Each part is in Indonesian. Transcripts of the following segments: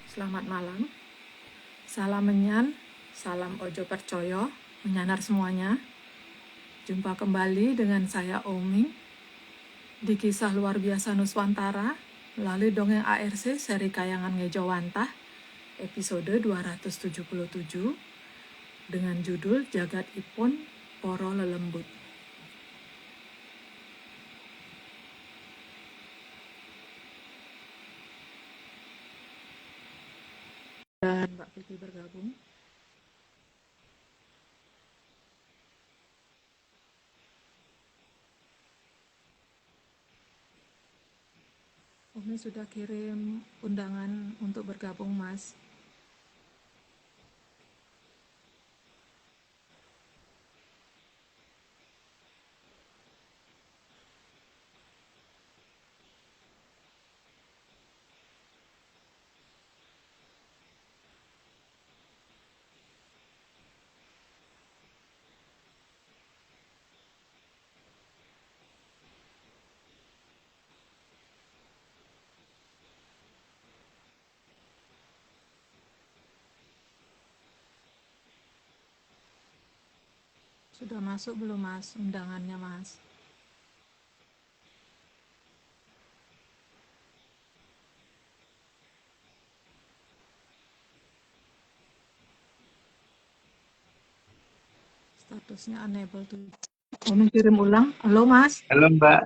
Selamat malam. Salam menyan, salam ojo percoyo, menyanar semuanya. Jumpa kembali dengan saya Oming di kisah luar biasa Nuswantara melalui dongeng ARC seri Kayangan Ngejowantah episode 277 dengan judul Jagat Ipun Poro Lelembut. Dan Mbak Vicky bergabung. Umi sudah kirim undangan untuk bergabung, Mas. Sudah masuk belum, Mas, undangannya, Mas? Statusnya unable to. Umi kirim ulang. Halo, Mas. Halo Mbak.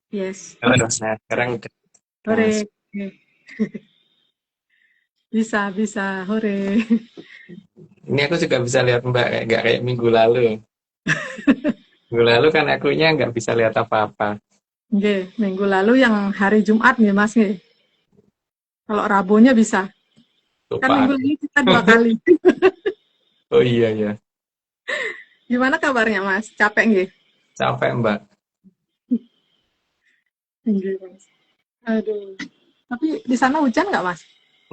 Yes. Halo. Nah, sekarang udah Hore. masuk. Bisa. Hore. Ini aku juga bisa lihat Mbak, nggak kayak minggu lalu. Minggu lalu kan akunya nggak bisa lihat apa-apa. Nggih, minggu lalu yang hari Jumat nih, Mas nggih. Kalau Rabunya bisa. Kan Lupa minggu aku. lalu kita 2 kali. Oh iya ya, Gimana kabarnya, Mas? Capek nggih? capek Mbak. Nggih, Mas. Aduh. Tapi di sana hujan nggak, Mas?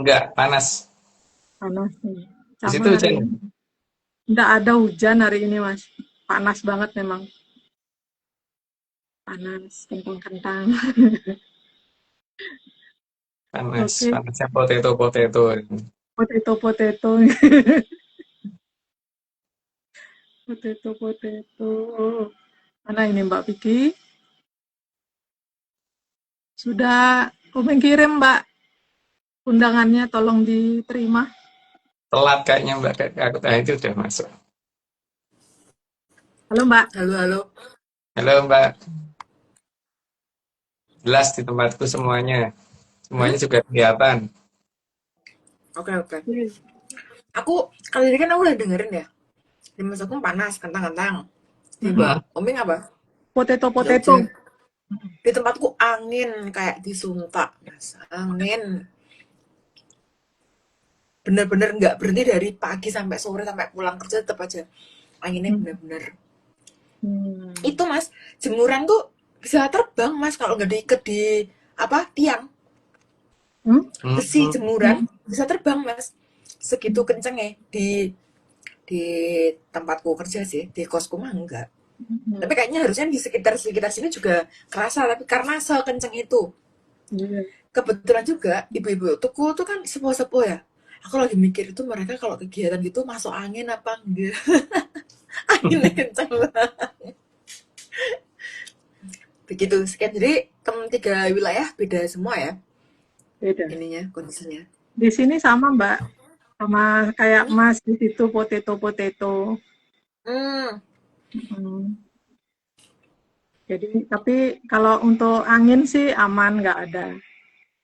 Nggak panas. Panas nih. Di Sama situ hari hujan. ini. Nggak ada hujan hari ini, Mas. Panas banget memang. Panas, kentang-kentang. Panas. Oke, Panasnya potato. potato. Potato. Mana ini Mbak Vicky? Sudah Umi kirim, Mbak. Undangannya tolong diterima. Telat kayaknya Mbak. Aku itu udah masuk. Halo, Mbak. Halo. Halo Mbak. Jelas di tempatku semuanya. Hmm? Semuanya juga kelihatan. Oke. Aku kali ini kan aku udah dengerin ya. Di masaku panas, kentang-kentang. Di Mm-mm. Mbak Oming apa? Nggak Potato. hujan. Di tempatku angin kayak disuntak. Mas. Angin. Bener-bener nggak berhenti dari pagi sampai sore sampai pulang kerja tetap aja. Anginnya Hmm. bener-bener. Hmm. Itu Mas, jemuran tuh bisa terbang Mas kalau nggak diikat di apa tiang. Hmm? Besi Hmm. jemuran bisa terbang Mas. Segitu kencengnya di tempatku kerja sih, di kosku mah enggak. Hmm. Tapi kayaknya harusnya di sekitar sini juga kerasa, tapi karena sekenceng itu. Iya. Kebetulan juga ibu-ibu tuku tuh kan sepuh-sepuh ya. Aku lagi mikir itu mereka kalau kegiatan gitu masuk angin apa enggak. Anginnya kenceng banget. Begitu, sekian. Jadi tiga wilayah beda semua ya Beda. ininya, kondisinya. Di sini sama, Mbak. Sama kayak Hmm? Mas di situ potato. Hmm. Mm. Jadi, tapi kalau untuk angin sih aman, nggak ada.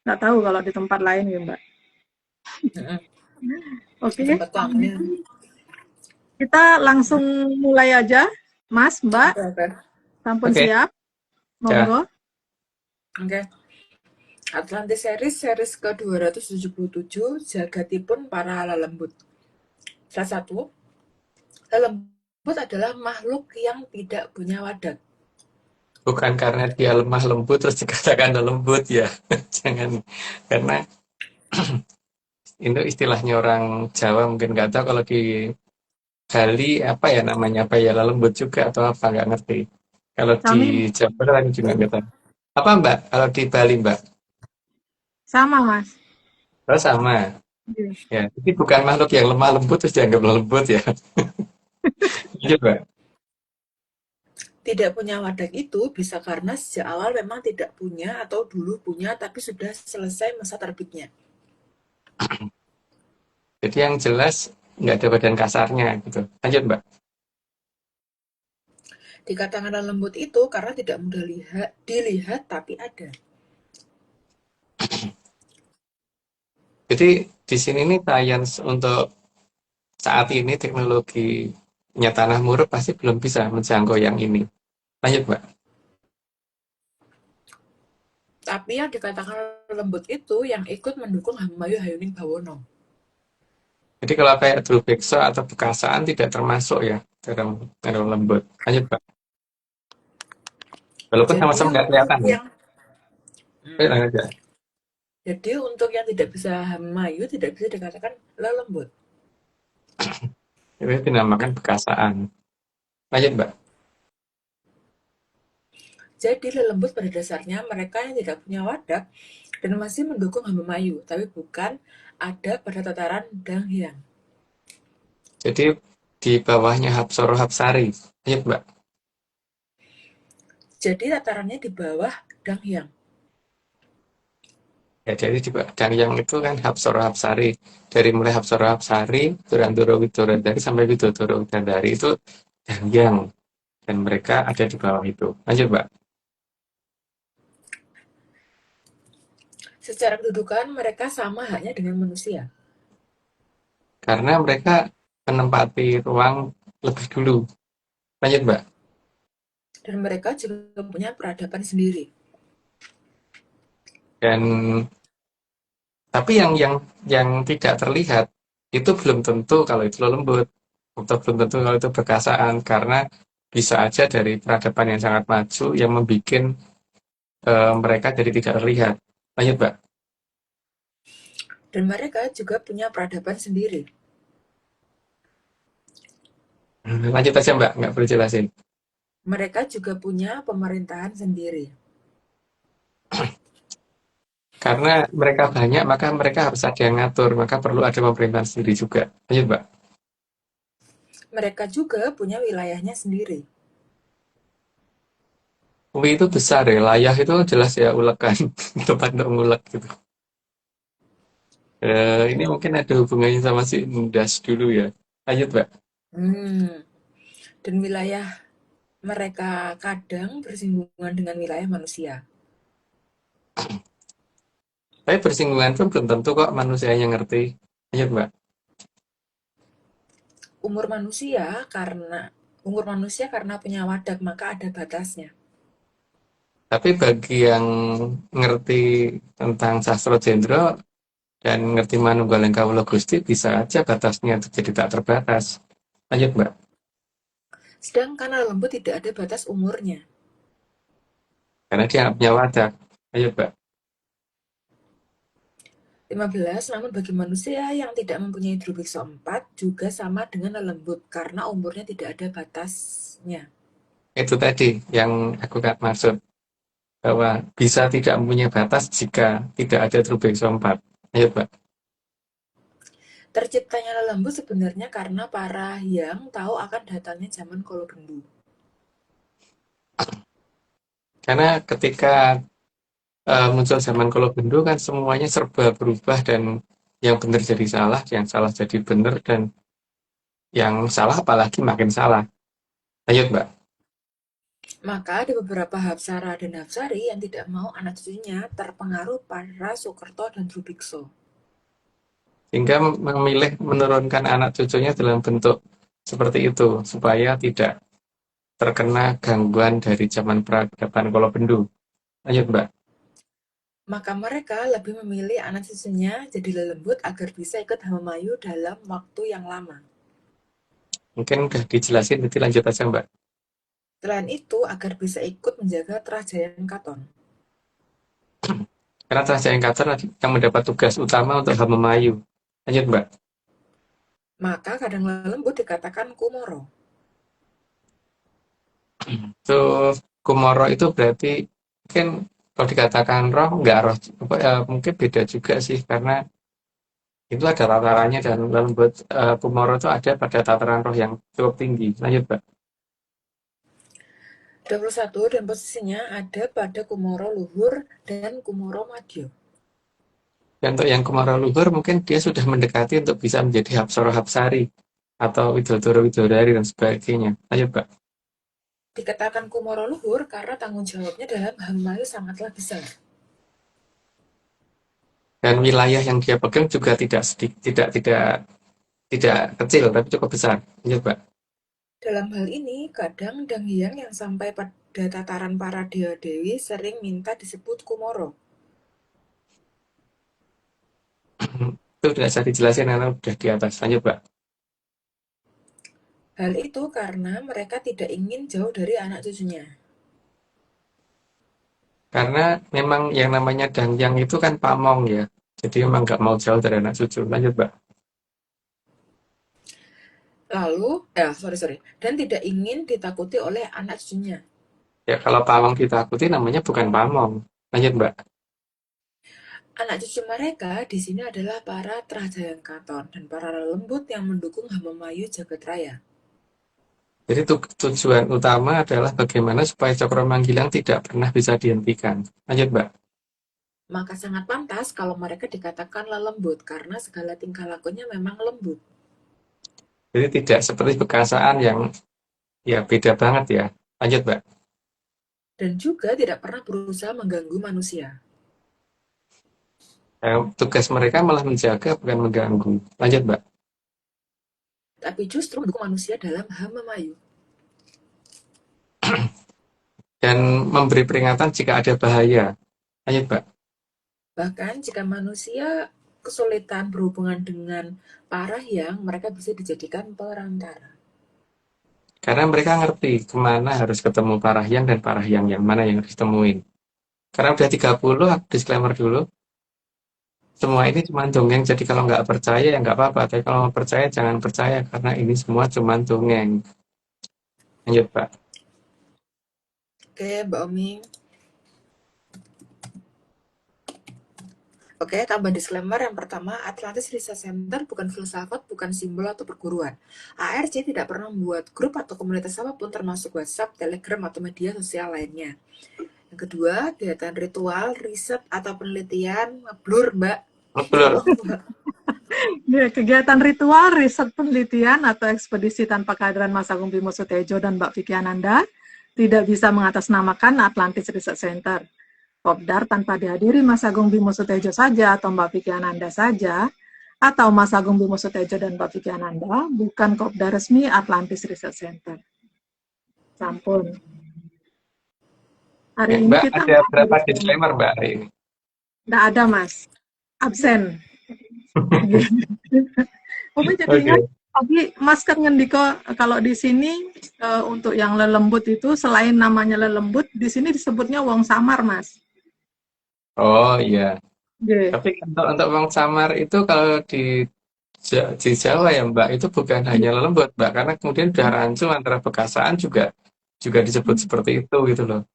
Nggak tahu kalau di tempat lain ya, Mbak. Hmm. Oke, Tempat tuh anginnya. kita langsung mulai aja. Mas, Mbak, Oke. sampun Oke, siap? ya. Monggo. Oke. Atlantis series ke-277, Jagatipun Para Lelembut. Salah satu, lelembut adalah makhluk yang tidak punya wadah. Bukan karena dia lemah lembut terus dikatakan lembut ya. Jangan, karena itu istilahnya orang Jawa, mungkin nggak tahu kalau di Bali apa ya namanya, apa ya lembut juga atau apa, nggak ngerti. Kalau di Kami Jawa kan juga nggak tahu. Apa Mbak? Kalau di Bali Mbak? sama, Mas. Oh sama. Iya. Ya, jadi bukan makhluk yang lemah lembut terus dianggap lembut ya. Iya, Mbak. Tidak punya wadah itu bisa karena sejak awal memang tidak punya atau dulu punya tapi sudah selesai masa terbitnya. Jadi yang jelas nggak ada badan kasarnya gitu. Lanjut, Mbak. Dikatakan lembut itu karena tidak mudah dilihat tapi ada. Jadi di sini nih science untuk saat ini teknologinya tanah muruk pasti belum bisa menjangkau yang ini. Lanjut, Mbak. Tapi yang dikatakan lembut itu yang ikut mendukung Hamayu Hayuning Bawono. Jadi kalau kayak Drubeksa atau Bekasaan tidak termasuk ya dalam lembut. Lanjut, Mbak. Walaupun Jadi sama-sama nggak untuk kelihatan ya. yang Ayo, hmm, lanjut, Mbak. jadi untuk yang tidak bisa Hamayu tidak bisa dikatakan lembut. Itu dinamakan Bekasaan. Lanjut, Mbak. Jadi lembut pada dasarnya mereka yang tidak punya wadah dan masih mendukung Hamayu, tapi bukan ada pada tataran Danghyang. Jadi di bawahnya Hapsoro Hapsari. Lanjut, Mbak. Jadi tatarannya di bawah Danghyang. Ya, jadi di dan yang itu kan Hapsoro Hapsari. Dari mulai Hapsoro Hapsari, Durandoro Widorodari sampai Widodoro Widodari itu dan yang dan mereka ada di bawah itu. Lanjut, Mbak. Secara kedudukan mereka sama halnya dengan manusia. Karena mereka menempati ruang lebih dulu. Lanjut, Mbak. Dan mereka juga punya peradaban sendiri. Dan tapi yang tidak terlihat itu belum tentu kalau itu lembut atau belum tentu kalau itu bekasaan karena bisa aja dari peradaban yang sangat maju yang membuat mereka jadi tidak terlihat. Lanjut, Mbak. Dan mereka juga punya peradaban sendiri. Lanjut aja, Mbak, nggak perlu jelasin. Mereka juga punya pemerintahan sendiri. Karena mereka banyak, maka mereka harus ada yang ngatur, maka perlu ada pemerintahan sendiri juga. Lanjut, Mbak. Mereka juga punya wilayahnya sendiri. Ui itu besar ya, layah itu jelas ya ulekan, tempat untuk ngulek gitu. Ini mungkin ada hubungannya sama si Indas dulu ya. Lanjut, Mbak. Hmm. Dan wilayah mereka kadang bersinggungan dengan wilayah manusia. Tapi bersinggungan pun belum tentu kok manusianya ngerti. Lanjut, Mbak. Umur manusia karena umur manusia karena punya wadah maka ada batasnya. Tapi bagi yang ngerti tentang sastra jendro dan ngerti manunggaling kawula Gusti bisa aja batasnya itu jadi tak terbatas. Lanjut, Mbak. Sedangkan lembut tidak ada batas umurnya. Karena dia nggak punya wadah. Lanjut, Mbak. 15. Namun bagi manusia yang tidak mempunyai Drubiksa 4 juga sama dengan lembut karena umurnya tidak ada batasnya. Itu tadi yang aku nggak maksud. Bahwa bisa tidak mempunyai batas jika tidak ada Trubekso 4. Lanjut, Mbak. Terciptanya lembut sebenarnya karena para yang tahu akan datangnya zaman Kolobendu. Karena ketika muncul zaman Kolobendo kan semuanya serba berubah dan yang benar jadi salah, yang salah jadi benar, dan yang salah apalagi makin salah. Lanjut, Mbak. Maka ada beberapa Hapsara dan Hapsari yang tidak mau anak cucunya terpengaruh para Soekerto dan Drubikso. Sehingga memilih menurunkan anak cucunya dalam bentuk seperti itu, supaya tidak terkena gangguan dari zaman peradaban Kolobendo. Lanjut, Mbak. Maka mereka lebih memilih anak cucunya jadi lembut agar bisa ikut Hamamayu dalam waktu yang lama. Mungkin udah dijelasin, nanti lanjut aja, Mbak. Selain itu, agar bisa ikut menjaga Kerajaan Katon. Karena Trajaya Kacar yang mendapat tugas utama untuk Hamemayu. Lanjut, Mbak. Maka kadang lembut dikatakan Kumoro. Itu Kumoro itu berarti mungkin kalau dikatakan roh, nggak roh, mungkin beda juga sih karena Itu ada tatarannya dan lembut Kumoro itu ada pada tataran roh yang cukup tinggi. Lanjut, Mbak. 21 dan posisinya ada pada Kumoro Luhur dan Kumoro Madyo. Dan untuk yang Kumoro luhur mungkin dia sudah mendekati untuk bisa menjadi Hapsara Hapsari atau Widodoro Widodari dan sebagainya. Lanjut, Mbak. Dikatakan Kumoro Luhur karena tanggung jawabnya dalam Hamayu sangatlah besar. Dan wilayah yang dia pegang juga tidak sedikit, tidak kecil tapi cukup besar. Lanjut, Mbak. Dalam hal ini, kadang Dang Hyang yang sampai pada tataran para dewa-dewi sering minta disebut Kumoro. Itu tidak bisa dijelasin karena udah di atas. Lanjut, Mbak. Hal itu karena mereka tidak ingin jauh dari anak cucunya. Karena memang yang namanya Dangyang itu kan pamong ya. Jadi memang nggak mau jauh dari anak cucu. Lanjut, Mbak. Lalu, sorry, dan tidak ingin ditakuti oleh anak cucunya. Ya kalau pamong ditakuti namanya bukan pamong. Lanjut, Mbak. Anak cucu mereka di sini adalah para Trajayangkaton dan para lembut yang mendukung Hamamayu Jagat Raya. Jadi tujuan utama adalah bagaimana supaya Cokro Manggilang tidak pernah bisa dihentikan. Lanjut, Mbak. Maka sangat pantas kalau mereka dikatakan lembut karena segala tingkah lakunya memang lembut. Jadi tidak seperti Bekasaan yang ya beda banget ya. Lanjut, Mbak. Dan juga tidak pernah berusaha mengganggu manusia. Tugas mereka malah menjaga bukan mengganggu. Lanjut, Mbak. Tapi justru mendukung manusia dalam Hamamayu. Dan memberi peringatan jika ada bahaya. Lanjut, Mbak. Bahkan jika manusia kesulitan berhubungan dengan para hyang, mereka bisa dijadikan perantara. Karena mereka ngerti kemana harus ketemu Parahyang dan Parahyang yang mana yang harus ditemuin. Karena udah 30, aku disclaimer dulu. Semua ini cuma dongeng, jadi kalau nggak percaya ya nggak apa-apa. Tapi kalau mau percaya, jangan percaya. Karena ini semua cuma dongeng. Lanjut, Pak. Oke, Mbak Omi. Oke, tambah disclaimer yang pertama, Atlantis Research Center bukan filsafat, bukan simbol atau perguruan. ARC tidak pernah membuat grup atau komunitas apapun termasuk WhatsApp, Telegram, atau media sosial lainnya. Yang kedua, kegiatan ritual, riset, atau penelitian, blur, Mbak. Blur. Kegiatan ritual, riset penelitian, atau ekspedisi tanpa kehadiran Mas Agung Bimo Sutejo dan Mbak Vicky Ananda tidak bisa mengatasnamakan Atlantis Research Center. Kopdar tanpa dihadiri Mas Agung Bimo Sutejo saja atau Mbak Vicky Ananda saja, atau Mas Agung Bimo Sutejo dan Mbak Vicky Ananda, bukan kopdar resmi Atlantis Research Center. Sampun. Hari ini Mbak, kita ada berapa disclaimer, Mbak, hari ini? nggak ada, Mas. Absen. Umi jadi ingat tadi Mas kan ngendiko kalau di sini untuk yang lelembut itu selain namanya lelembut, di sini disebutnya wong samar, Mas. Oh iya. Yeah. Tapi untuk Wong Samar itu kalau di Jawa ya Mbak, itu bukan hanya lembut Mbak, karena kemudian udah rancu antara Bekasaan juga disebut seperti itu gitu loh.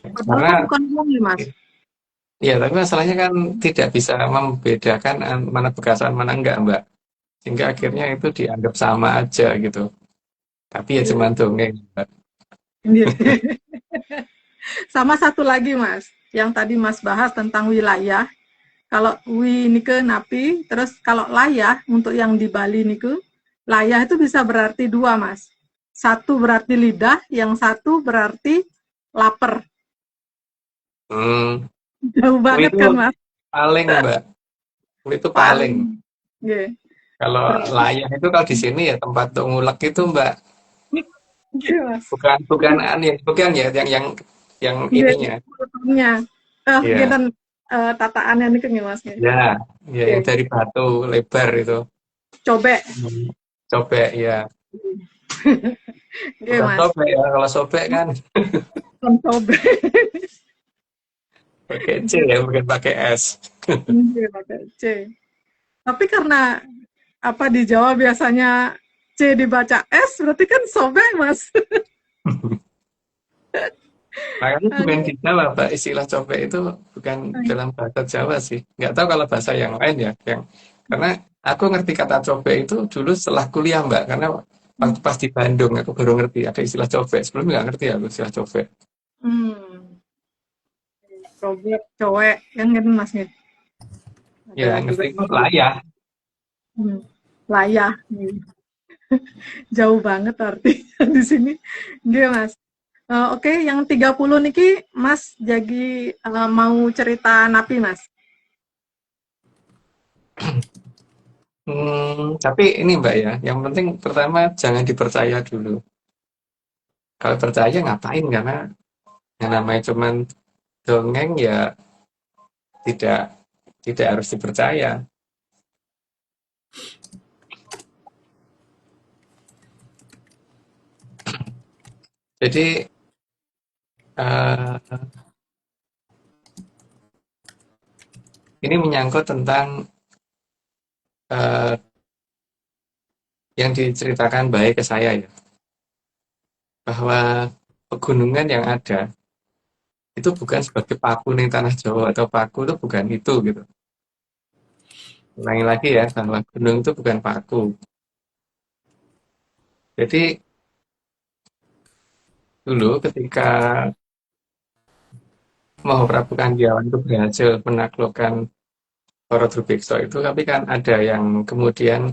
Padahal Karena kan bukan wong ya, Mas. ya tapi masalahnya kan tidak bisa membedakan mana Bekasaan mana enggak Mbak. Sehingga akhirnya itu dianggap sama aja gitu. Tapi ya cuma dongeng Mbak. Sama satu lagi, Mas, yang tadi Mas bahas tentang wilayah. Kalau wi nike napi, terus kalau layah untuk yang di Bali niku, layah itu bisa berarti dua, Mas. Satu berarti lidah, yang satu berarti lapar. Jauh banget kan, Mas? Paling Mbak. Itu paling. Yeah. Kalau layah itu kalau di sini ya tempat untuk ngulek itu Mbak. Yeah, Mas. Bukan ya yang ininya. Yeah. Dan tataannya nih kan Mas. Ya, yang dari batu lebar itu. Cobek. Cobek ya. Bukan cobek ya, kalau sobek kan. Bukan cobek. Pakai C ya, bukan pakai S. Iya, pakai C. Tapi karena apa di Jawa biasanya C dibaca S, berarti kan sobek, Mas. Makanya bukan Aduh. di Jawa, Pak. Istilah copek itu bukan dalam bahasa Jawa sih. Nggak tahu kalau bahasa yang lain ya. Karena aku ngerti kata copek itu dulu setelah kuliah, Mbak. Karena waktu pas di Bandung aku baru ngerti ada istilah copek. Sebelumnya nggak ngerti aku istilah copek. Hmm, cowok, cowok, kan kan Mas Mit. Ya Ada juga ngerti yang lah ya. hmm, layah. Jauh banget artinya di sini. Nggih, Mas. Oke, yang 30 niki Mas jadi mau cerita napi, Mas. Tapi ini Mbak ya, yang penting pertama jangan dipercaya dulu. Kalau percaya ngapain? Karena yang namanya cuman dongeng ya tidak tidak harus dipercaya. Jadi eh, ini menyangkut tentang eh, yang diceritakan baik ke saya ya, bahwa pegunungan yang ada itu bukan sebagai paku nih tanah Jawa atau paku itu bukan itu gitu. Ulangi lagi ya, bahwa gunung itu bukan paku. Jadi dulu ketika Mahaprabu Kandiawan itu berhasil menaklukkan Borobudur itu, tapi kan ada yang kemudian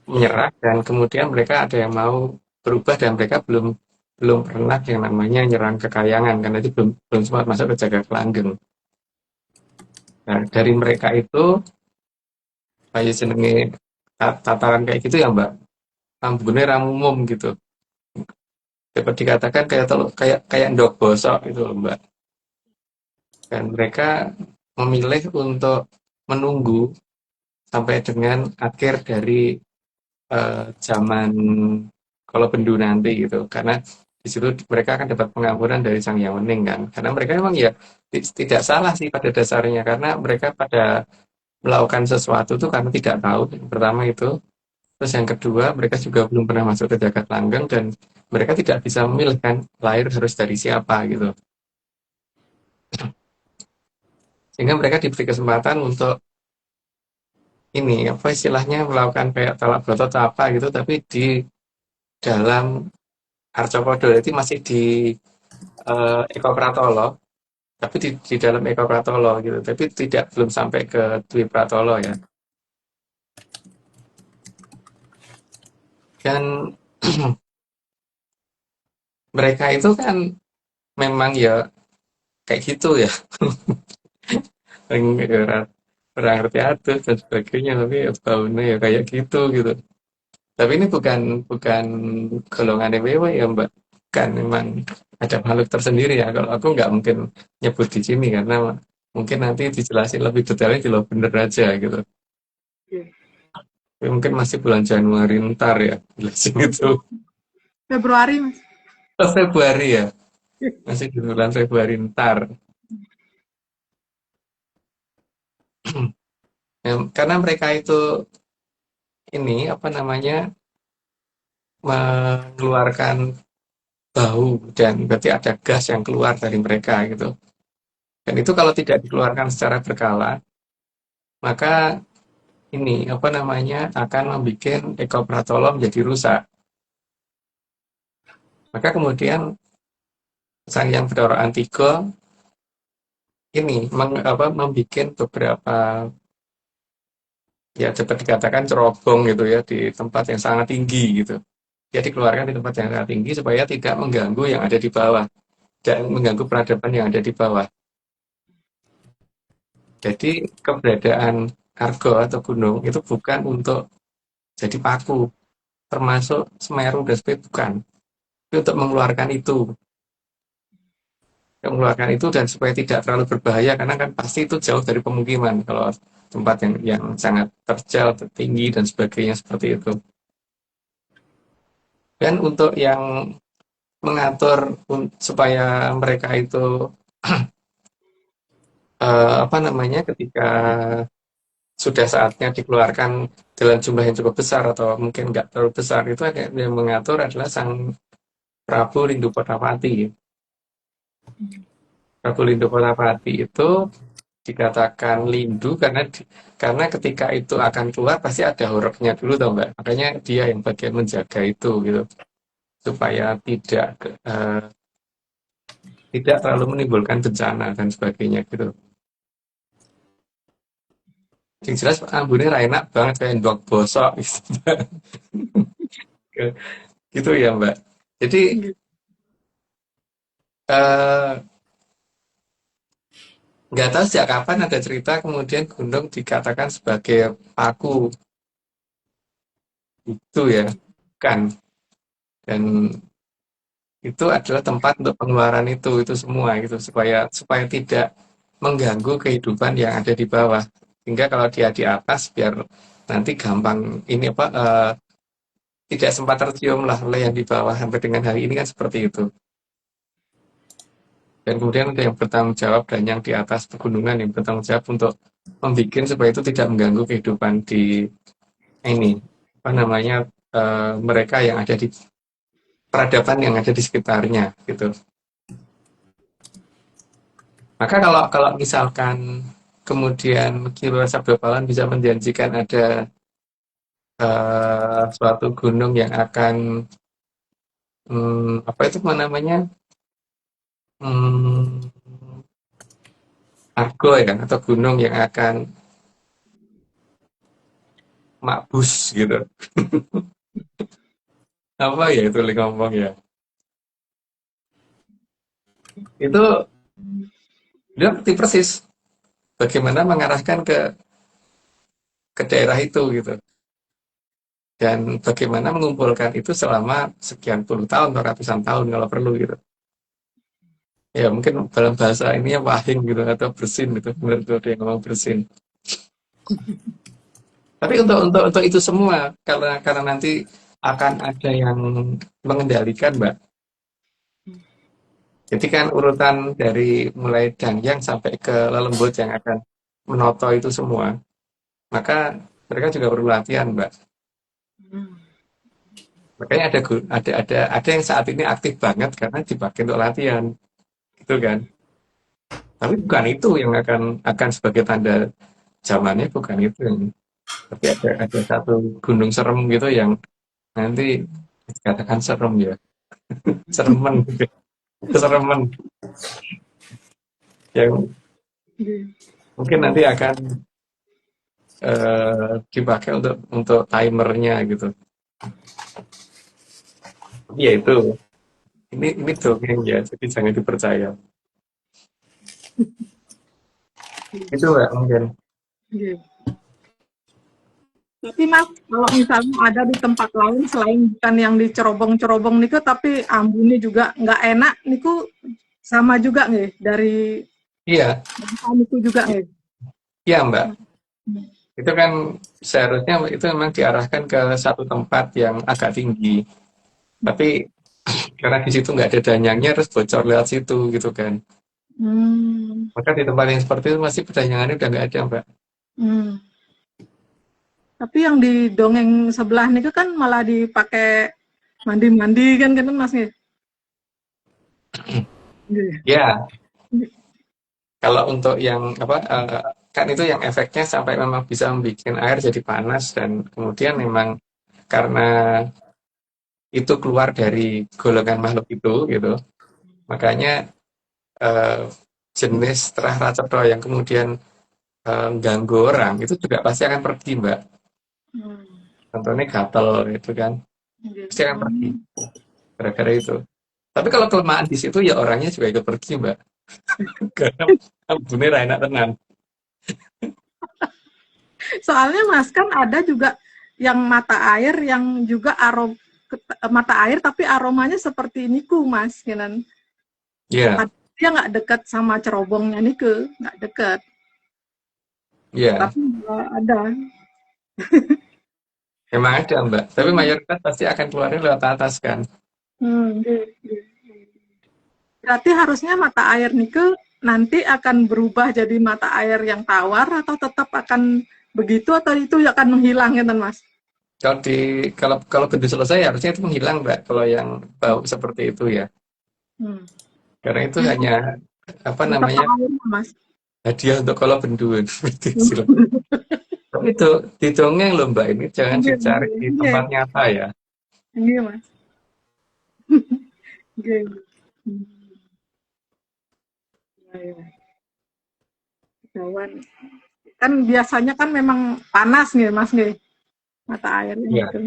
menyerah dan kemudian mereka ada yang mau berubah dan mereka belum belum pernah yang namanya nyerang kekayangan karena itu belum belum sempat masuk ke Jagad Langgeng. Nah, dari mereka itu kayak jenenge tataran kayak gitu ya Mbak, ambune ramumum gitu. Dapat dikatakan kayak kayak kayak ndok bosok gitu loh Mbak. Dan mereka memilih untuk menunggu sampai dengan akhir dari zaman kalau Bendu nanti gitu karena di situ mereka akan dapat pengampunan dari Sang Hyang Wening kan karena mereka memang ya tidak salah sih pada dasarnya karena mereka pada melakukan sesuatu itu karena tidak tahu yang pertama itu terus yang kedua mereka juga belum pernah masuk ke Jagat Langgeng dan mereka tidak bisa memilih kan lahir harus dari siapa gitu sehingga mereka diberi kesempatan untuk ini apa istilahnya melakukan kayak talak broto atau apa gitu tapi di dalam Arcopodo itu masih di Eko Pratolo, tapi di dalam Eko Pratolo gitu, tapi tidak belum sampai ke Dwi Pratolo ya. Dan mereka itu kan memang ya kayak gitu ya, orang ngerti atus dan sebagainya, tapi ya baunya ya kayak gitu gitu. Tapi ini bukan bukan golongan EWW ya Mbak, kan memang ada makhluk tersendiri ya. Kalau aku nggak mungkin nyebut di sini karena mungkin nanti dijelasin lebih detailnya di lo bener aja gitu. Tapi mungkin masih bulan Januari ntar ya jelasin itu. Februari, Mas. Oh, Februari ya, masih di bulan Februari ntar. Ya, karena mereka itu ini apa namanya mengeluarkan bau dan berarti ada gas yang keluar dari mereka gitu. Dan itu kalau tidak dikeluarkan secara berkala, maka ini apa namanya akan membuat ekopratolo menjadi rusak. Maka kemudian Sang Yang Bedoro Antigo ini membuat beberapa ya dapat dikatakan cerobong gitu ya di tempat yang sangat tinggi gitu. Dia dikeluarkan di tempat yang sangat tinggi supaya tidak mengganggu yang ada di bawah dan mengganggu peradaban yang ada di bawah. Jadi keberadaan Argo atau gunung itu bukan untuk jadi paku, termasuk Semeru dan sebagainya bukan. Itu untuk mengeluarkan itu dan supaya tidak terlalu berbahaya karena kan pasti itu jauh dari pemukiman kalau tempat yang sangat terjal, tinggi dan sebagainya seperti itu. Dan untuk yang mengatur supaya mereka itu apa namanya ketika sudah saatnya dikeluarkan dalam jumlah yang cukup besar atau mungkin nggak terlalu besar itu yang mengatur adalah Sang Prabu Rindu Padmawati. Prabu Lindo Kotapati itu dikatakan lindu karena ketika itu akan keluar pasti ada horornya dulu tau Mbak. Makanya dia yang bagian menjaga itu gitu supaya tidak terlalu menimbulkan bencana dan sebagainya gitu. Yang jelas ambune ra enak banget kayak ndok bosok gitu. Gitu ya Mbak. Jadi eh, nggak tahu sejak kapan ada cerita kemudian gunung dikatakan sebagai paku itu ya kan, dan itu adalah tempat untuk pengeluaran itu semua gitu supaya supaya tidak mengganggu kehidupan yang ada di bawah, sehingga kalau dia di atas biar nanti gampang ini apa tidak sempat tercium lah oleh yang di bawah. Sampai dengan hari ini kan seperti itu, dan kemudian ada yang bertanggung jawab dan yang di atas pegunungan yang bertanggung jawab untuk membuat supaya itu tidak mengganggu kehidupan di ini apa namanya mereka yang ada di peradaban yang ada di sekitarnya gitu. Maka kalau kalau misalkan kemudian Ki Luar Sabda Palan bisa menjanjikan ada suatu gunung yang akan apa itu namanya hmm, argo ya kan, atau gunung yang akan makbus gitu. Apa ya itu ngomong ya? Itu dia ngerti persis bagaimana mengarahkan ke daerah itu gitu. Dan bagaimana mengumpulkan itu selama sekian puluh tahun atau ratusan tahun kalau perlu gitu. Ya mungkin dalam bahasa ini ya wahing gitu atau bersin gitu. Benar tuh dia ngomong bersin. Tapi untuk itu semua karena nanti akan ada yang mengendalikan, Mbak. Jadi kan urutan dari mulai Dangyang sampai ke Lelembut yang akan menoto itu semua, maka mereka juga perlu latihan, Mbak. Makanya ada yang saat ini aktif banget karena dipakai untuk latihan, gitu kan. Tapi bukan itu yang akan sebagai tanda zamannya, bukan itu yang. Tapi ada satu gunung serem gitu yang nanti dikatakan serem ya, seremen, gitu. Keseremen yang mungkin nanti akan dipakai untuk timernya gitu. Iya itu, ini dongeng ya, jadi jangan dipercaya. Itu Mbak mungkin. Iya. Tapi Mas, kalau misalnya ada di tempat lain selain bukan yang di cerobong-cerobong niku, tapi ambune juga nggak enak niku, sama juga nggih dari Iya, dampak niku juga nggih. iya Mbak. Itu kan seharusnya itu memang diarahkan ke satu tempat yang agak tinggi. Tapi karena di situ nggak ada danyangnya, terus bocor lewat situ gitu kan. Hmm. Maka di tempat yang seperti itu masih pedanyangannya udah nggak ada Mbak. Hmm. Tapi yang di dongeng sebelah niku kan malah dipakai mandi-mandi kan Mas nggih. Nggih. Ya, kalau untuk yang apa kan itu yang efeknya sampai memang bisa membuat air jadi panas, dan kemudian memang karena itu keluar dari golongan makhluk itu gitu. Makanya eh, jenis terah racetro yang kemudian ganggu orang itu juga pasti akan pergi, Mbak. Hmm. Contohnya gatel itu kan Nggih. pasti akan pergi gara-gara itu. Tapi kalau kelemahan di situ ya orangnya juga ikut pergi, Mbak. Karena ambune ra enak tenan. Soalnya Mas kan ada juga yang mata air yang juga mata air tapi aromanya seperti niku Mas, kan. Iya, Dia nggak dekat sama cerobongnya niku, nggak dekat. iya. Tapi ada. Memang ada, Mbak. Tapi mayoritas pasti akan keluarnya lewat atas kan. Nggih, nggih. Berarti harusnya mata air niku nanti akan berubah jadi mata air yang tawar atau tetap akan begitu atau itu akan menghilang gitu Mas? Kalau kalau begitu selesai harusnya itu menghilang, Mbak. Kalau yang bau seperti itu ya. Hmm. Karena itu Hmm, hanya apa tetap namanya airnya, Mas. hadiah untuk kalau bendun seperti itu. Tapi itu didongeng loh Mbak, ini jangan Iya, dicari iya, di iya, tempat nyata ya. iya, Mas. Iya, iya. Hmm, iya, iya. Ketahuan. Kan biasanya kan memang panas nih, Mas nih, mata airnya Iya, gitu.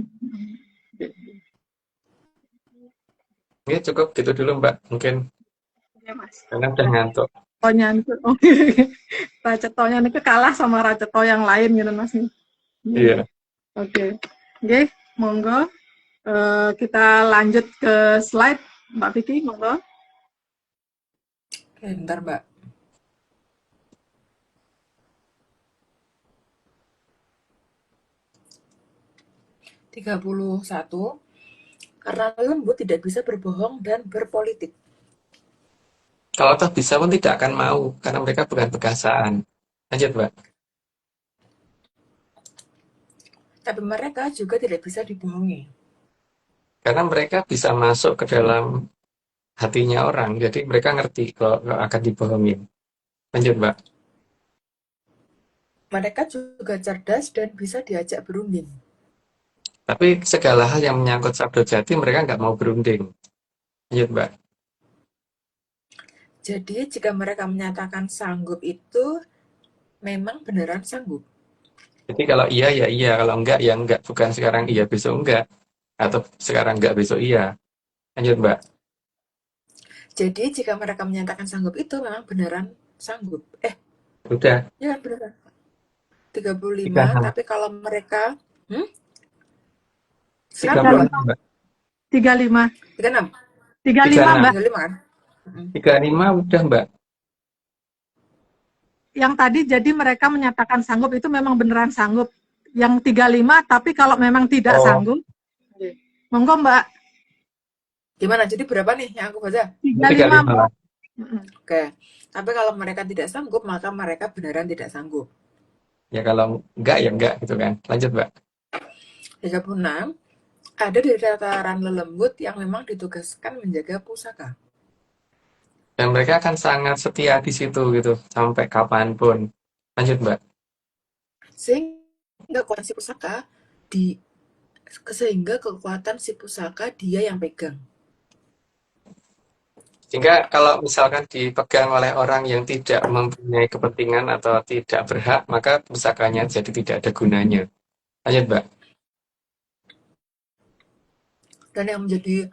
ini cukup gitu dulu Mbak, mungkin Iya, Mas. karena udah ngantuk. Racetonya itu, oh, racetonya itu kalah sama raceto yang lain gitu, Mas. Iya, iya. Iya. Oke. Oke, monggo. Kita lanjut ke slide, Mbak Vicky, monggo. Oke, bentar Mbak. 31. Karena lembut tidak bisa berbohong dan berpolitik. Kalau toh bisa pun tidak akan mau, karena mereka bukan bekasaan. Lanjut Mbak. Tapi mereka juga tidak bisa dibohongi. Karena mereka bisa masuk ke dalam hatinya orang, jadi mereka ngerti kalau akan dibohongin. Lanjut Mbak. Mereka juga cerdas dan bisa diajak berunding. Tapi segala hal yang menyangkut sabdo jati mereka nggak mau berunding. Lanjut Mbak. Jadi jika mereka menyatakan sanggup itu memang beneran sanggup. Jadi kalau iya ya iya, kalau enggak ya enggak. Bukan sekarang iya besok enggak. Atau sekarang enggak besok iya. Lanjut Mbak. Jadi jika mereka menyatakan sanggup itu memang beneran sanggup. Udah, Ya kan beneran. 35, tiga hal. tapi kalau mereka Tiga sekarang puluh berapa? 35, enam Mbak. 35, 36. 35, 36. Mbak. 35 kan? Mm-mm. 35 udah Mbak. Yang tadi jadi mereka menyatakan sanggup itu memang beneran sanggup. Yang 35, tapi kalau memang tidak Oh, sanggup, monggo Mbak. Gimana? Jadi berapa nih yang aku baca? 35, 35 Mbak. lah. Mm-mm. Oke. Tapi kalau mereka tidak sanggup, maka mereka beneran tidak sanggup. Ya kalau enggak ya enggak gitu kan. Lanjut Mbak. 36. Ada di dataran lelembut yang memang ditugaskan menjaga pusaka. Dan mereka akan sangat setia di situ gitu. Sampai kapanpun. Lanjut Mbak. Sehingga kekuatan si pusaka di sehingga kekuatan si pusaka dia yang pegang. Sehingga kalau misalkan dipegang oleh orang yang tidak mempunyai kepentingan atau tidak berhak, maka pusakanya jadi tidak ada gunanya. Lanjut Mbak. Dan yang menjadi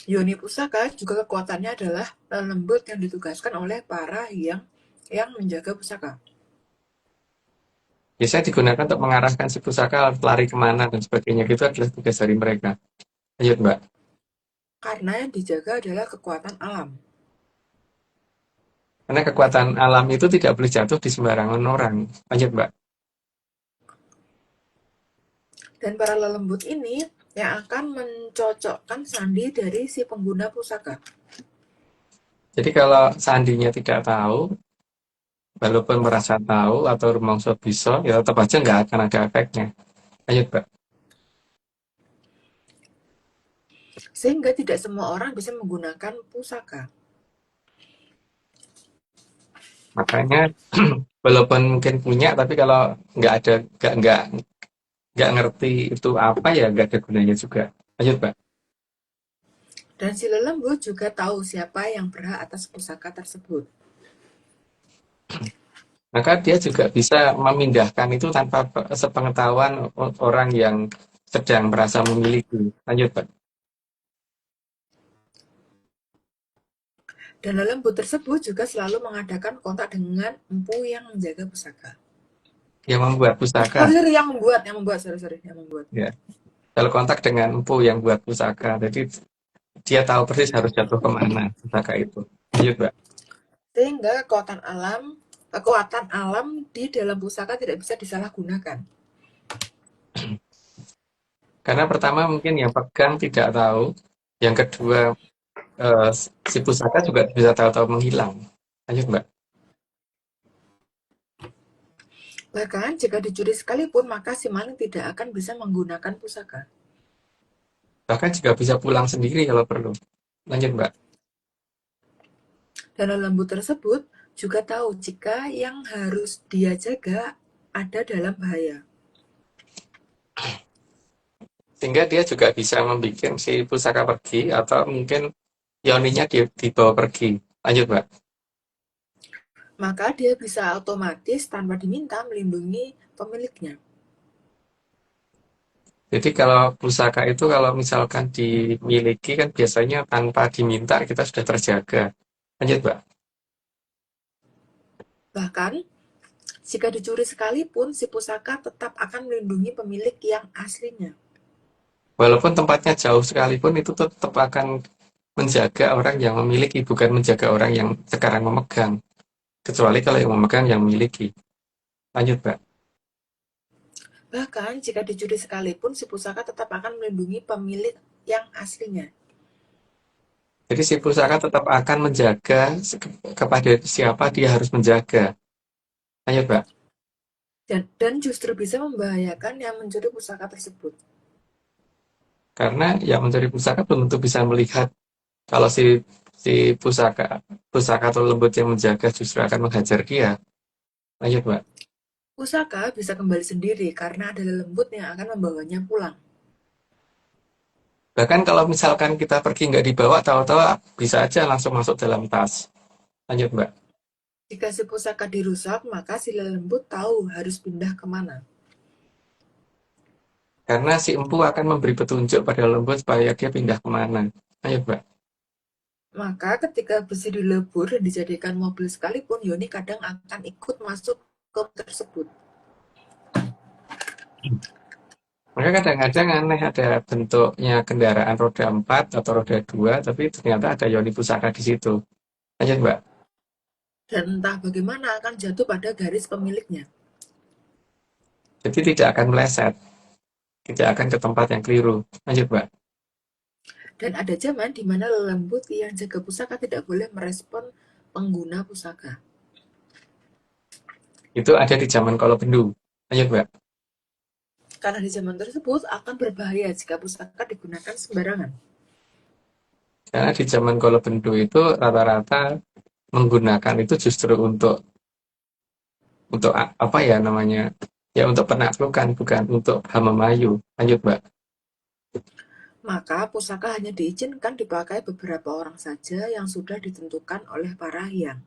yoni pusaka juga kekuatannya adalah lelembut yang ditugaskan oleh para yang menjaga pusaka. Biasanya digunakan untuk mengarahkan si pusaka lari kemana dan sebagainya. Gitu adalah tugas dari mereka. Lanjut Mbak. Karena yang dijaga adalah kekuatan alam. Karena kekuatan alam itu tidak boleh jatuh di sembarangan orang. Lanjut Mbak. Dan para lelembut ini yang akan mencocokkan sandi dari si pengguna pusaka. Jadi kalau seandainya tidak tahu, walaupun merasa tahu atau rumangsa bisa, ya tetap aja nggak akan ada efeknya. Lanjut Mbak. Sehingga tidak semua orang bisa menggunakan pusaka. Makanya walaupun mungkin punya, tapi kalau nggak ada, nggak ngerti itu apa ya nggak ada gunanya juga. Lanjut Mbak. Dan si lelembut juga tahu siapa yang berhak atas pusaka tersebut. Maka dia juga bisa memindahkan itu tanpa sepengetahuan orang yang sedang merasa memiliki. Lanjut Pak. Dan lelembut tersebut juga selalu mengadakan kontak dengan empu yang menjaga pusaka. Yang membuat pusaka. Sorry, yang membuat. Ya. Kalau kontak dengan empu yang buat pusaka, jadi dia tahu persis harus jatuh kemana pusaka itu. Lanjut Mbak. Sehingga kekuatan alam di dalam pusaka tidak bisa disalahgunakan. Karena pertama mungkin yang pegang tidak tahu, yang kedua eh, si pusaka juga bisa tahu-tahu menghilang. Lanjut Mbak. Bahkan jika dicuri sekalipun, maka si maling tidak akan bisa menggunakan pusaka. Bahkan juga bisa pulang sendiri kalau perlu. Lanjut Mbak. Dan lembut tersebut juga tahu jika yang harus dia jaga ada dalam bahaya. Sehingga dia juga bisa membuat si pusaka pergi atau mungkin Yoninya dibawa pergi. Lanjut, Mbak. Maka dia bisa otomatis tanpa diminta melindungi pemiliknya. Jadi kalau pusaka itu kalau misalkan dimiliki kan biasanya tanpa diminta kita sudah terjaga. Lanjut, Mbak. Bahkan, jika dicuri sekalipun, si pusaka tetap akan melindungi pemilik yang aslinya. Walaupun tempatnya jauh sekalipun itu tetap akan menjaga orang yang memiliki, bukan menjaga orang yang sekarang memegang. Kecuali kalau yang memegang yang memiliki. Lanjut, Mbak. Bahkan, jika dicuri sekalipun, si pusaka tetap akan melindungi pemilik yang aslinya. Jadi si pusaka tetap akan menjaga kepada siapa dia harus menjaga. Lanjut, Mbak. Dan justru bisa membahayakan yang mencuri pusaka tersebut. Karena yang mencuri pusaka belum tentu bisa melihat kalau si pusaka atau lembut yang menjaga justru akan menghajar dia. Lanjut, Mbak. Pusaka bisa kembali sendiri karena ada lembut yang akan membawanya pulang. Bahkan kalau misalkan kita pergi nggak dibawa, tahu-tahu bisa aja langsung masuk dalam tas. Lanjut, Mbak. Jika si pusaka dirusak, maka si lembut tahu harus pindah kemana. Karena si empu akan memberi petunjuk pada lembut supaya dia pindah kemana. Lanjut, Mbak. Maka ketika besi dilebur dan dijadikan mobil sekalipun, Yoni kadang akan ikut masuk ke tersebut. Maka kadang-kadang aneh ada bentuknya kendaraan roda 4 atau roda 2, tapi ternyata ada yoni pusaka di situ. Lanjut, Mbak. Dan entah bagaimana akan jatuh pada garis pemiliknya. Jadi tidak akan meleset, tidak akan ke tempat yang keliru. Lanjut, Mbak. Dan ada zaman di mana lembut yang jaga pusaka tidak boleh merespon pengguna pusaka. Itu ada di zaman Kolobendu. Lanjut, Mbak. Karena di zaman tersebut akan berbahaya jika pusaka digunakan sembarangan. Karena di zaman Kolobendu itu rata-rata menggunakan itu justru untuk apa ya namanya? Ya untuk penaklukan, bukan untuk Hamamayu. Lanjut, Mbak. Maka pusaka hanya diizinkan dipakai beberapa orang saja yang sudah ditentukan oleh para hyang.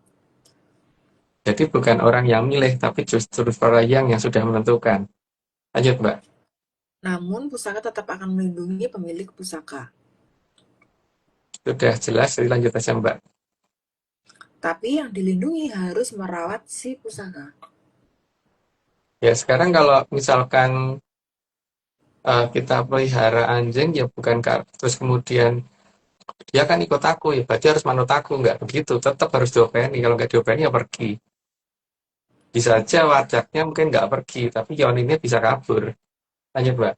Jadi bukan orang yang milih, tapi justru para yang sudah menentukan. Lanjut, Mbak. Namun pusaka tetap akan melindungi pemilik pusaka. Sudah jelas, jadi lanjut aja, Mbak. Tapi yang dilindungi harus merawat si pusaka. Ya, sekarang kalau misalkan kita pelihara anjing, ya bukan terus kemudian dia kan ikut aku, ya berarti harus manut aku. Nggak begitu, tetap harus diopeni. Kalau nggak diopeni, ya pergi. Bisa aja wajaknya mungkin nggak pergi, tapi Yoninnya bisa kabur. Lanjut, Mbak.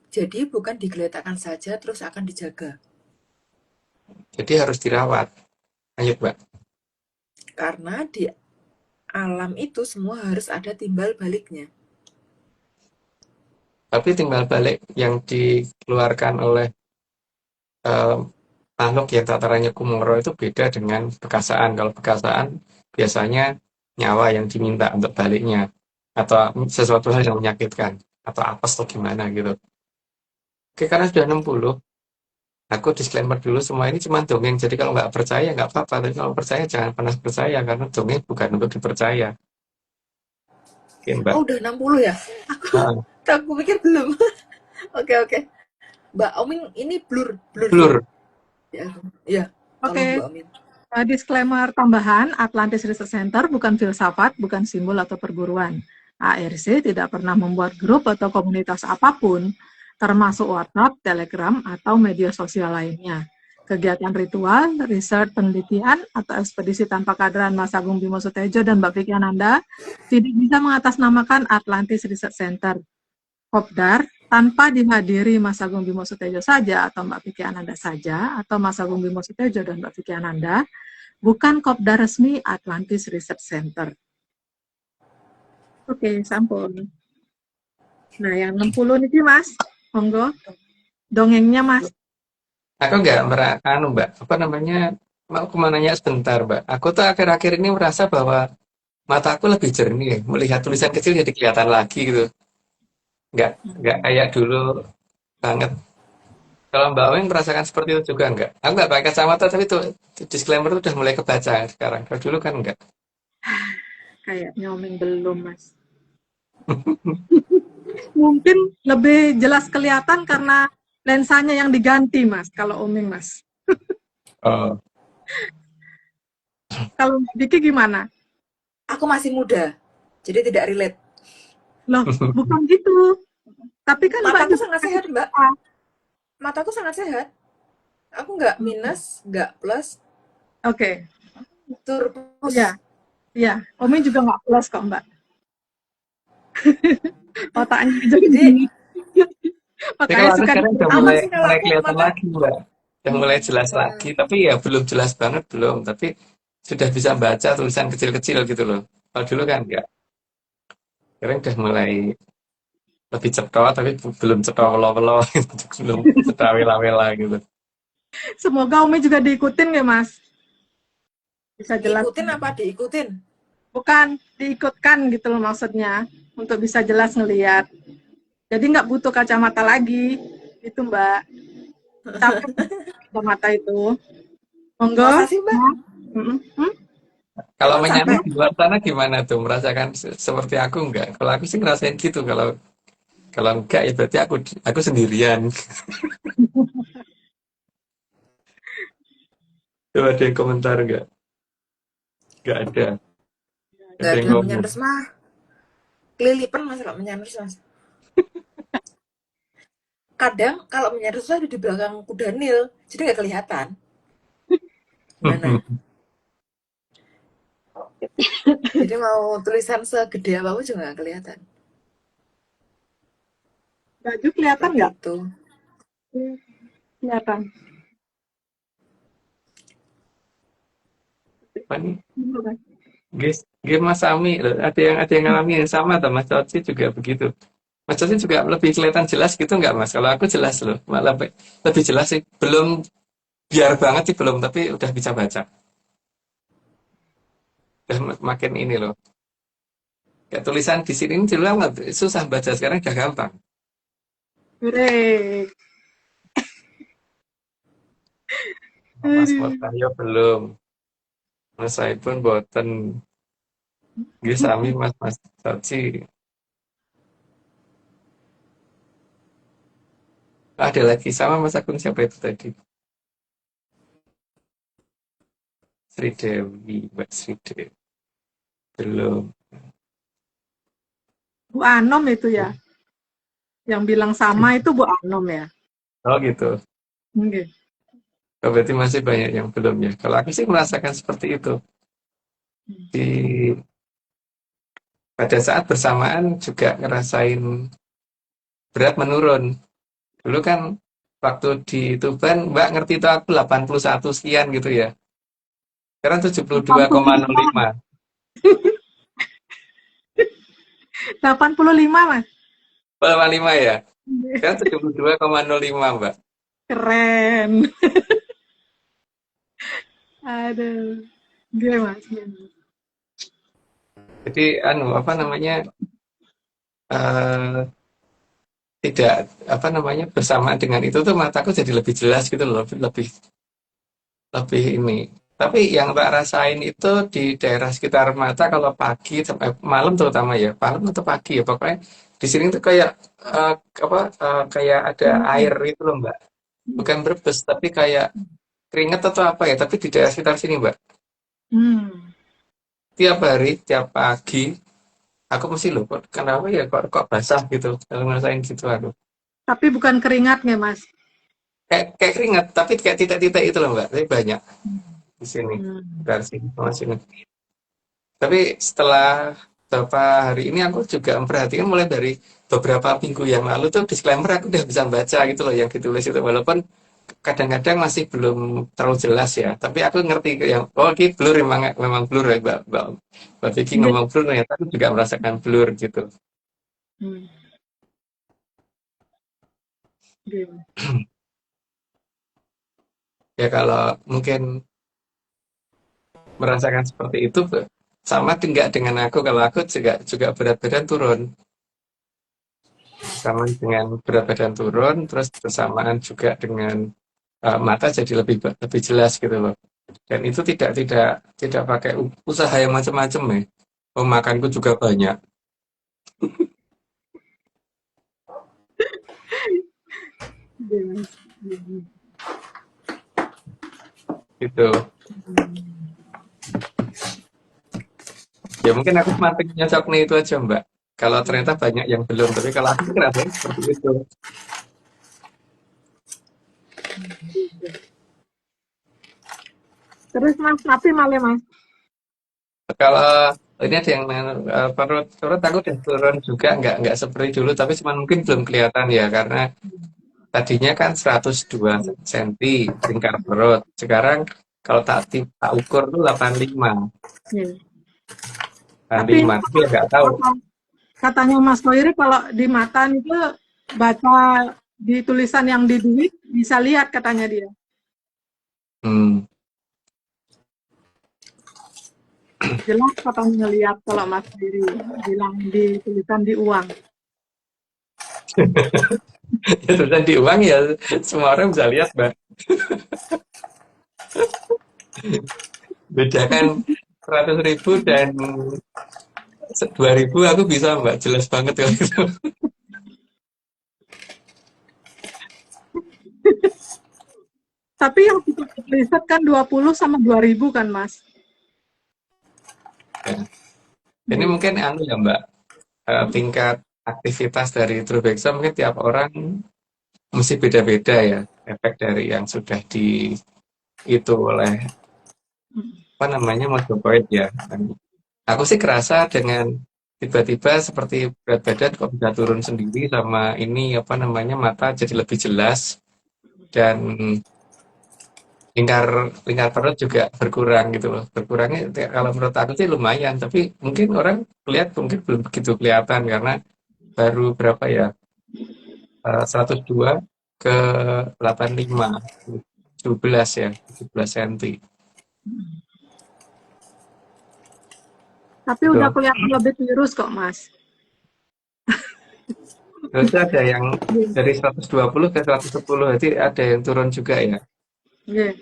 Jadi bukan digeletakkan saja terus akan dijaga. Jadi harus dirawat. Lanjut, Mbak. Karena di alam itu semua harus ada timbal baliknya. Tapi timbal balik yang dikeluarkan oleh eh, makhluk yang tatarannya Kumoro itu beda dengan bekasaan. Kalau bekasaan biasanya nyawa yang diminta untuk baliknya. Atau sesuatu hal yang menyakitkan. Atau apes atau gimana gitu. Oke, karena sudah 60, aku disclaimer dulu, semua ini cuma dongeng. Jadi kalau nggak percaya, nggak apa-apa. Tapi kalau percaya, jangan pernah percaya. Karena dongeng bukan untuk dipercaya. Oke, Mbak. Oh, udah 60 ya? Nah, Aku pikir belum. Oke. Mbak Omin ini blur tuh. blur. Ya, tolong Oke, Mbak Omin. disclaimer tambahan, Atlantis Research Center bukan filsafat, bukan simbol atau perguruan. ARC tidak pernah membuat grup atau komunitas apapun, termasuk WhatsApp, Telegram, atau media sosial lainnya. Kegiatan ritual, riset, penelitian, atau ekspedisi tanpa kehadiran Mas Agung Bimo Sutejo dan Mbak Vicky Ananda tidak bisa mengatasnamakan Atlantis Research Center, Kopdar, tanpa dihadiri Mas Agung Bimo Sutejo saja, atau Mbak Vicky Ananda saja, atau Mas Agung Bimo Sutejo dan Mbak Vicky Ananda, bukan Kopdar resmi Atlantis Research Center. Oke, sampun. Nah, yang 60 nih Mas, monggo. Dongengnya Mas. Aku nggak anu Mbak, apa namanya, mau aku nanya sebentar Mbak. Aku tuh akhir-akhir ini merasa bahwa mata aku lebih jernih, melihat tulisan kecil jadi kelihatan lagi gitu. Nggak kayak dulu banget. Kalau Mbak Weng merasakan seperti itu juga nggak? Aku nggak pakai kacamata tapi tuh disclaimer tuh udah mulai kebaca sekarang. Kalau dulu kan nggak. Kayaknya Oming belum, Mas. Mungkin lebih jelas kelihatan karena lensanya yang diganti, Mas, kalau Oming, Mas. Oh. Kalau Mbak Diki gimana? Aku masih muda, jadi tidak relate. Loh, bukan gitu. Tapi kan Mbak Mataku juga sangat masih sehat, Mbak. muda. Mataku sangat sehat. Aku nggak minus, nggak plus, Oke, iya, surplus. iya. Oming juga nggak plus kok, Mbak. Otaknya aja Jadi gini. Tapi Makanya kalau aku suka sekarang udah aman mulai sih kalau mulai aku kelihatan mata. lagi Mbak. Udah mulai jelas lagi, tapi ya belum jelas banget belum. Tapi sudah bisa baca tulisan kecil-kecil gitu loh. Kalau dulu kan enggak. Sekarang udah mulai lebih cetha tapi belum cetha welo-welo gitu. Belum cetha wela-wela gitu. Semoga Umi juga diikutin ya, Mas. Bisa jelas. Diikutin apa diikutin? Bukan diikutkan gitu loh maksudnya. Untuk bisa jelas ngelihat. Jadi nggak butuh kacamata lagi. Itu Mbak. Capek kacamata itu. Monggo. Masa sih, Mbak? Ya. Mm-mm. Hmm? Kalau Emang menyamar capek? di luar sana gimana tuh? Merasakan seperti aku enggak? Kalau aku sih ngerasain gitu. Kalau kalau enggak ya berarti aku sendirian. Coba ada yang komentar enggak? Enggak ada. Nggak Ada yang ada ngomong. menyanders mah. Kelilipan Mas kalau menyanders, Mas. Kadang kalau menyanders tuh ada di belakang kuda Nil, jadi nggak kelihatan. Gimana? Jadi mau tulisan segede apapun juga nggak kelihatan. Baju kelihatan Seperti nggak? itu. Kelihatan. Apa nih? Bener. Guys, game Mas Sami, loh, ada yang ngalami yang sama atau Mas Coci juga begitu. Mas Coci juga lebih kelihatan jelas gitu nggak Mas? Kalau aku jelas loh, malah lebih jelas sih. Belum biar banget sih belum, tapi udah bisa baca. Udah makin ini loh. Kayak tulisan di sini ini dulu amat susah baca, sekarang udah gampang. Hore. Mas Aduh. Motayo belum, Mas Saipun boten, Nggih sami Mas Coci. Ada lagi sama Mas akun siapa itu tadi? Sri Dewi, Mbak Sri Dewi. Belum. Bu Anom itu ya. Yang bilang sama itu Bu Anom ya. Oh gitu. Oke. Oh, berarti masih banyak yang belum ya. Kalau aku sih merasakan seperti itu. Di pada saat bersamaan juga ngerasain berat menurun. Dulu kan waktu di Tuban, Mbak ngerti itu aku 81 sekian gitu ya. Sekarang 72,05. 85 Mas. 85 ya. Sekarang 72,05 Mbak. Keren. Aduh. Gue Mas. Jadi anu apa namanya eh tidak apa namanya bersamaan dengan itu tuh mataku jadi lebih jelas gitu loh, lebih lebih lebih ini. Tapi yang tak rasain itu di daerah sekitar mata kalau pagi sampai malam terutama ya, malam atau pagi ya pokoknya di sini tuh kayak eh, apa kayak ada air itu loh Mbak. Bukan berbes tapi kayak keringet atau apa ya, tapi di daerah sekitar sini Mbak. Hmm. Tiap hari, tiap pagi aku mesti loh kok kenapa ya kok basah gitu. Kalau ngerasain gitu aku. Tapi bukan keringat nggak Mas? Kayak keringat tapi kayak titik-titik itu loh Mbak. Tapi banyak di sini. Hmm. Dari sini, sama sini. Tapi setelah beberapa hari ini aku juga memperhatikan mulai dari beberapa minggu yang lalu tuh disclaimer aku udah bisa baca gitu loh yang ditulis itu walaupun kadang-kadang masih belum terlalu jelas ya. Tapi aku ngerti yang oh ini blur memang blur ya Mbak Vicky Nggak. ngomong blur ya, aku juga merasakan blur gitu. Hmm. Nggih, Mas. Ya kalau mungkin merasakan seperti itu sama enggak dengan aku, kalau aku juga berat badan turun. Sama dengan berat badan turun, terus bersamaan juga dengan mata jadi lebih jelas gitu loh. Dan itu tidak pakai usaha yang macam-macam ya. Oh, makanku juga banyak Iya, Mas. gitu. Ya mungkin aku cuma pengen nyocoknya itu aja Mbak. Kalau ternyata banyak yang belum, tapi kalau aku ngerasain seperti itu. Terus Mas, tapi malah Mas. Kalau ini ada yang perut aku udah turun juga, nggak seperti dulu, tapi cuma mungkin belum kelihatan ya karena tadinya kan 102 cm lingkar perut. Sekarang kalau tak ukur tuh 85, Iya. Tapi 85. Tapi ya nggak tahu. katanya Mas Koiri kalau di mata itu baca di tulisan yang di duit bisa lihat katanya dia. Hmm. Jelas katanya lihat kalau Mas Koiri bilang di tulisan di uang. Ya sudah di uang ya semua orang bisa lihat Mbak. Bedakan 100.000 dan 2.000 aku bisa Mbak, jelas banget kalau itu. Tapi yang kita riset kan 20 sama 2000 kan Mas. Ya. Ini mungkin anu ya Mbak, tingkat aktivitas dari True Backsound mungkin tiap orang mesti beda-beda ya, efek dari yang sudah di itu oleh apa namanya Mojopahit ya. Dan aku sih kerasa dengan tiba-tiba seperti berat badan kok bisa turun sendiri, sama ini apa namanya mata jadi lebih jelas, dan lingkar lingkar perut juga berkurang gitu loh. Berkurangnya kalau menurut aku sih lumayan, tapi mungkin orang lihat mungkin belum begitu kelihatan karena baru berapa ya, 102 ke 85, 17 ya, 17 cm Tapi udah gitu. kelihatan lebih tirus kok Mas. Terus ada yang dari 120 ke 110, jadi ada yang turun juga ya. Iya.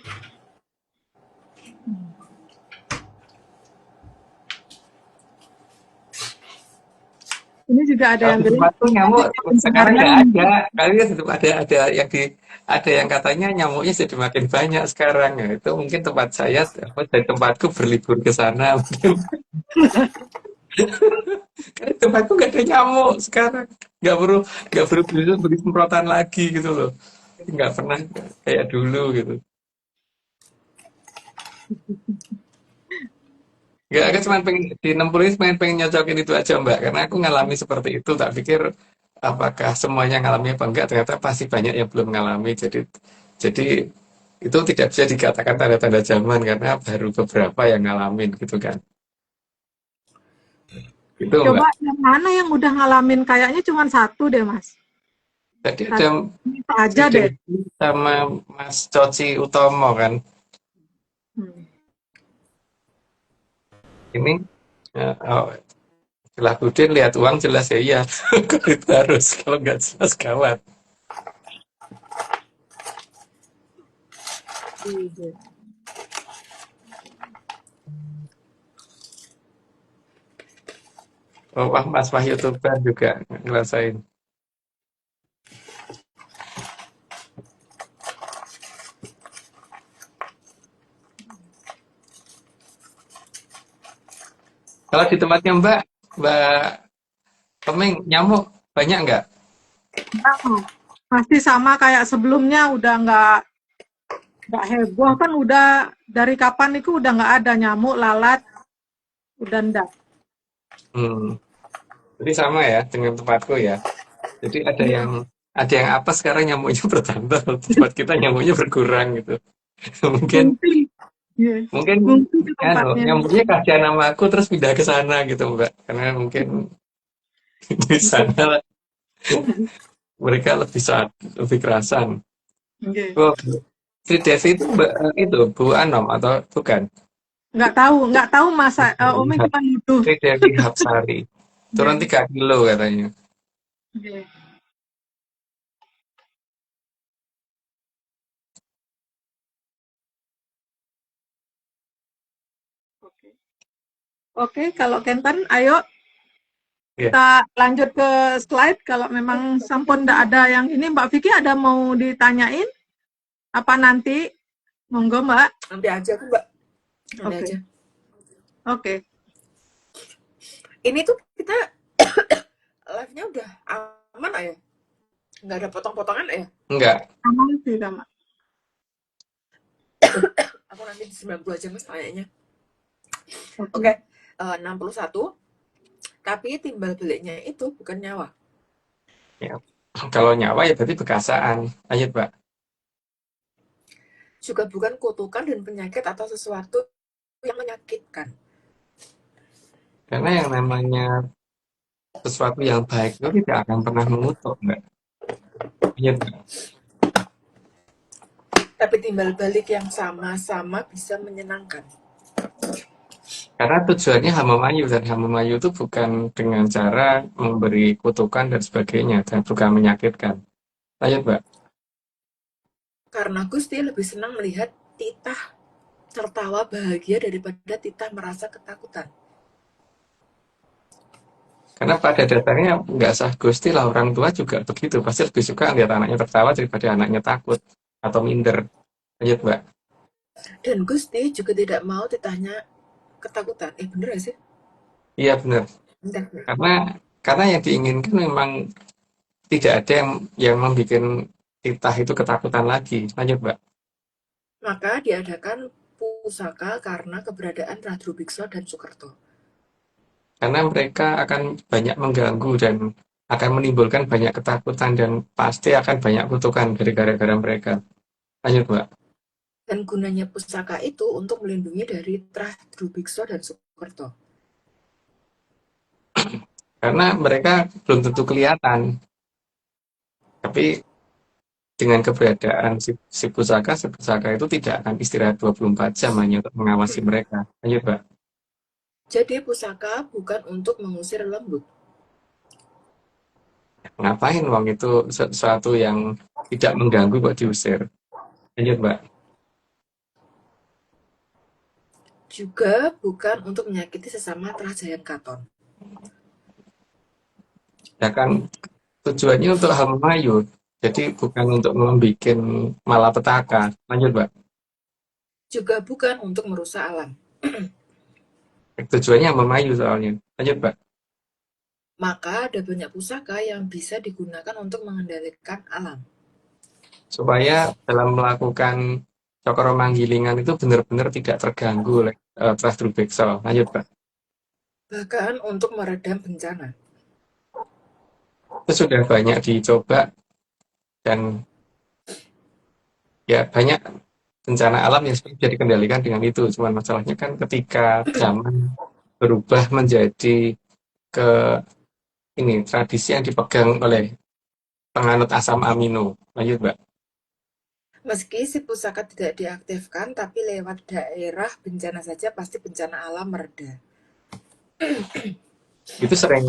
Ini juga ada Kalau yang di bilang tempatku nyamuk sekarang pencaharian nggak ada. Kali ya tetap ada yang katanya nyamuknya jadi makin banyak sekarang. Ya, itu mungkin tempat saya apa dari tempatku berlibur ke sana mungkin. Karena di tempatku nggak ada nyamuk sekarang. Nggak perlu beli semprotan lagi gitu loh. Nggak pernah kayak dulu gitu. Nggak, aku cuma pengen di 60 ini pengen nyocokin itu aja Mbak, karena aku ngalami seperti itu. Tak pikir apakah semuanya ngalami apa enggak, ternyata pasti banyak yang belum ngalami. Jadi itu tidak bisa dikatakan tanda-tanda zaman karena baru beberapa yang ngalamin gitu kan. Itu coba Mbak. yang mana yang udah ngalamin kayaknya cuma satu deh Mas. Tadi ada Satu kita si aja deh. Devi sama Mas Coci Utomo kan. Hmm. Ini oh, setelah Budin lihat uang jelas ya iya. Kalau itu harus, kalau nggak jelas gawat. Iya. Oh, wah, Mas Wahyu Tuban juga ngerasain. Kalau di tempatnya Mbak Komeng, nyamuk banyak nggak? Nah, masih sama kayak sebelumnya udah nggak heboh kan udah dari kapan itu udah nggak ada nyamuk lalat udah ndak. Hmm, jadi sama ya dengan tempatku ya. Jadi ada yang apa sekarang nyamuknya bertambah, tempat kita nyamuknya berkurang gitu. Mungkin Mungkin, iya. mungkin Mungkin ke tempatnya. nyamuknya kasihan sama aku terus pindah ke sana gitu Mbak. Karena mungkin di sana mereka lebih kerasan. Oke. Oh, Tridevi itu itu Bu Anom atau bukan? Nggak tahu masa Umi cuma nuduh. Tridevi Hapsari. Turun Iya. 3 kilo katanya. Iya. Oke. Oke, kalau Kenten, ayo Ya. kita lanjut ke slide. Kalau memang sampun nggak ada yang ini, Mbak Vicky ada mau ditanyain? Apa nanti? Monggo, Mbak. Nanti aja aku Mbak, nanti Oke. aja. Oke. Ini tuh kita live-nya udah aman ya? Nggak ada potong-potongan ya? Enggak. Aman tidak, Mbak? Aku nanti di 90 aja Mas tanyanya. Oke. Oke, 61. Tapi timbal baliknya itu bukan nyawa. Ya. Kalau nyawa ya berarti bekasaan. Lanjut, Pak. Juga bukan kutukan dan penyakit atau sesuatu yang menyakitkan. Karena yang namanya sesuatu yang baik itu tidak akan pernah mengutuk, Mbak. Lanjut, Mbak. Tapi timbal balik yang sama-sama bisa menyenangkan. Karena tujuannya Hamamayu, dan Hamamayu itu bukan dengan cara memberi kutukan dan sebagainya, dan bukan menyakitkan. Lanjut, Mbak. Karena Gusti lebih senang melihat titah tertawa bahagia daripada titah merasa ketakutan. Karena pada dasarnya nggak sah Gusti lah, orang tua juga begitu. Pasti lebih suka lihat anaknya tertawa daripada anaknya takut atau minder. Lanjut, Mbak. Dan Gusti juga tidak mau titahnya ketakutan. Bener gak sih? Iya, benar. Bentar. Karena yang diinginkan memang tidak ada yang membuat titah itu ketakutan lagi. Lanjut, Mbak. Maka diadakan pusaka karena keberadaan Radru Bikso dan Sukerto. Karena mereka akan banyak mengganggu dan akan menimbulkan banyak ketakutan dan pasti akan banyak kutukan dari gara-gara mereka. Lanjut, Mbak. Dan gunanya pusaka itu untuk melindungi dari Radru Bikso dan Sukerto. Karena mereka belum tentu kelihatan. Tapi dengan keberadaan si pusaka itu tidak akan istirahat 24 jam hanya untuk mengawasi mereka. Lanjut, Mbak. Jadi pusaka bukan untuk mengusir lembut. Ngapain wong itu sesuatu yang tidak mengganggu kok diusir. Lanjut, Mbak. Juga bukan untuk menyakiti sesama Trajayan Katon. Ya kan tujuannya untuk Hamayu. Jadi bukan untuk membuat malapetaka. Lanjut, Mbak. Juga bukan untuk merusak alam. Tujuannya Hamayu soalnya. Lanjut, Mbak. Maka ada banyak pusaka yang bisa digunakan untuk mengendalikan alam. Supaya dalam melakukan cokro manggilingan itu benar-benar tidak terganggu oleh Trastru Bekso. Lanjut, Mbak. Bahkan untuk meredam bencana. Itu sudah banyak dicoba dan ya banyak bencana alam yang sebenarnya bisa dikendalikan dengan itu. Cuman masalahnya kan ketika zaman berubah menjadi ke ini tradisi yang dipegang oleh penganut asam amino. Lanjut, Mbak. Meski si pusaka tidak diaktifkan, tapi lewat daerah bencana saja pasti bencana alam mereda. Itu sering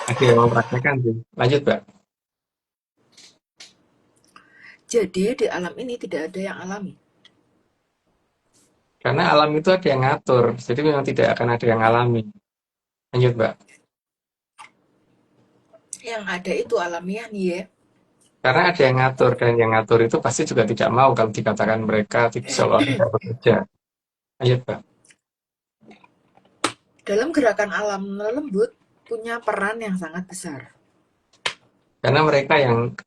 ada yang mempraktekkan sih. Lanjut, Mbak. Jadi di alam ini tidak ada yang alami. Karena alam itu ada yang ngatur, jadi memang tidak akan ada yang alami. Lanjut, Mbak. Yang ada itu alamiah nih ya. Karena ada yang ngatur, dan yang ngatur itu pasti juga tidak mau kalau dikatakan mereka seolah tidak bekerja. Lanjut, Mbak. Dalam gerakan alam lembut punya peran yang sangat besar. Karena mereka yang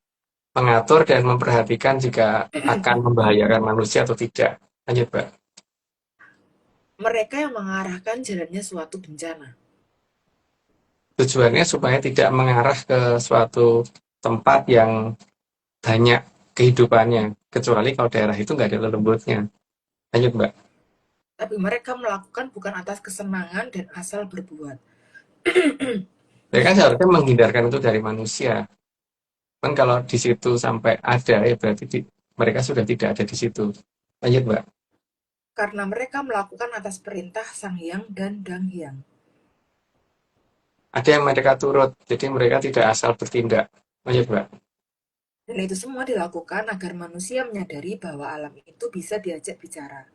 mengatur dan memperhatikan jika akan membahayakan manusia atau tidak. Lanjut, Mbak. Mereka yang mengarahkan jalannya suatu bencana. Tujuannya supaya tidak mengarah ke suatu tempat yang banyak kehidupannya, kecuali kalau daerah itu nggak ada lembutnya. Lanjut, Mbak. Tapi mereka melakukan bukan atas kesenangan dan asal berbuat. Mereka seharusnya menghindarkan itu dari manusia. Kan kalau di situ sampai ada, ya berarti mereka sudah tidak ada di situ. Lanjut, Mbak. Karena mereka melakukan atas perintah Sang Hyang dan Dang Hyang. Ada yang mereka turut, jadi mereka tidak asal bertindak. Lanjut, Mbak. Dan itu semua dilakukan agar manusia menyadari bahwa alam itu bisa diajak bicara.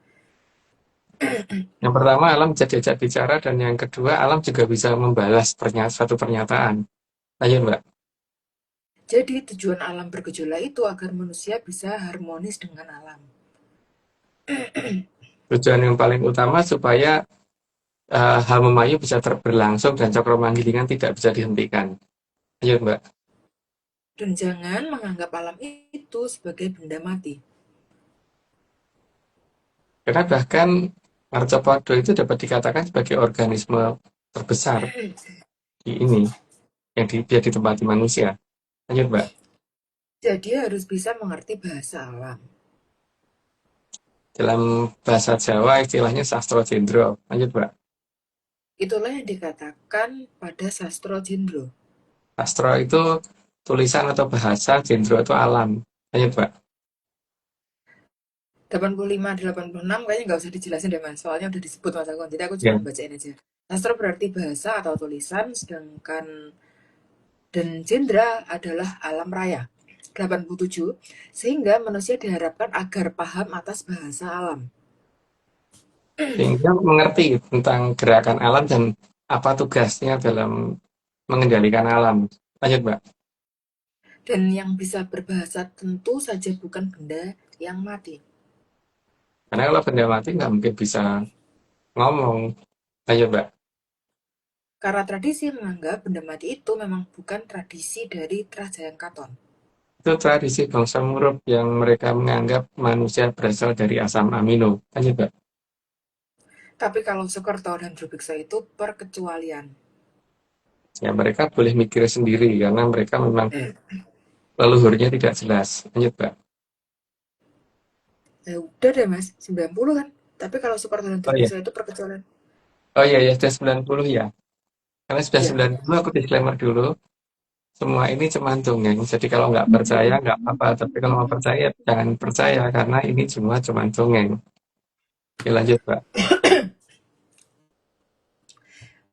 Yang pertama, alam bisa diajak bicara, dan yang kedua, alam juga bisa membalas suatu pernyataan. Lanjut, Mbak. Jadi tujuan alam bergejolak itu agar manusia bisa harmonis dengan alam. Tujuan yang paling utama supaya Hamemayu bisa berlangsung dan Cokromanggillingan tidak bisa dihentikan. Lanjut, Mbak. Dan jangan menganggap alam itu sebagai benda mati. Karena bahkan Arthropoda itu dapat dikatakan sebagai organisme terbesar di ini, yang dia ditempati manusia. Lanjut, Mbak. Jadi harus bisa mengerti bahasa alam. Dalam bahasa Jawa istilahnya sastra jendro. Lanjut, Mbak. Itulah yang dikatakan pada sastro jendro. Sastra itu tulisan atau bahasa, jendro itu alam. Lanjut, Mbak. 85-86 kayaknya nggak usah dijelasin deh mas, soalnya udah disebut mas Agung, jadi aku cuma Ya. bacain aja. Sastro berarti bahasa atau tulisan, sedangkan dan jendra adalah alam raya. 87, sehingga manusia diharapkan agar paham atas bahasa alam. Sehingga mengerti tentang gerakan alam dan apa tugasnya dalam mengendalikan alam. Lanjut, Mbak. Dan yang bisa berbahasa tentu saja bukan benda yang mati. Karena kalau benda mati nggak mungkin bisa ngomong. Lanjut, Mbak. Karena tradisi menganggap benda mati itu memang bukan tradisi dari Trajayan Katon. Itu tradisi bangsa Murup yang mereka menganggap manusia berasal dari asam amino. Lanjut, Mbak. Tapi kalau Soekerto dan Drubiksa itu perkecualian. Ya, mereka boleh mikir sendiri karena mereka memang leluhurnya tidak jelas. Lanjut, Mbak. Udah deh mas, 90 kan. Tapi kalau Soekerto dan Oh iya, Drubiksa itu perkecualian. oh iya, ya sudah 90 ya. Karena sudah Ya. 90 aku disclaimer dulu. Semua ini cuma dongeng. Jadi kalau nggak percaya nggak apa-apa. Tapi kalau mau percaya jangan percaya karena ini semua cuma dongeng. Oke, lanjut, Mbak.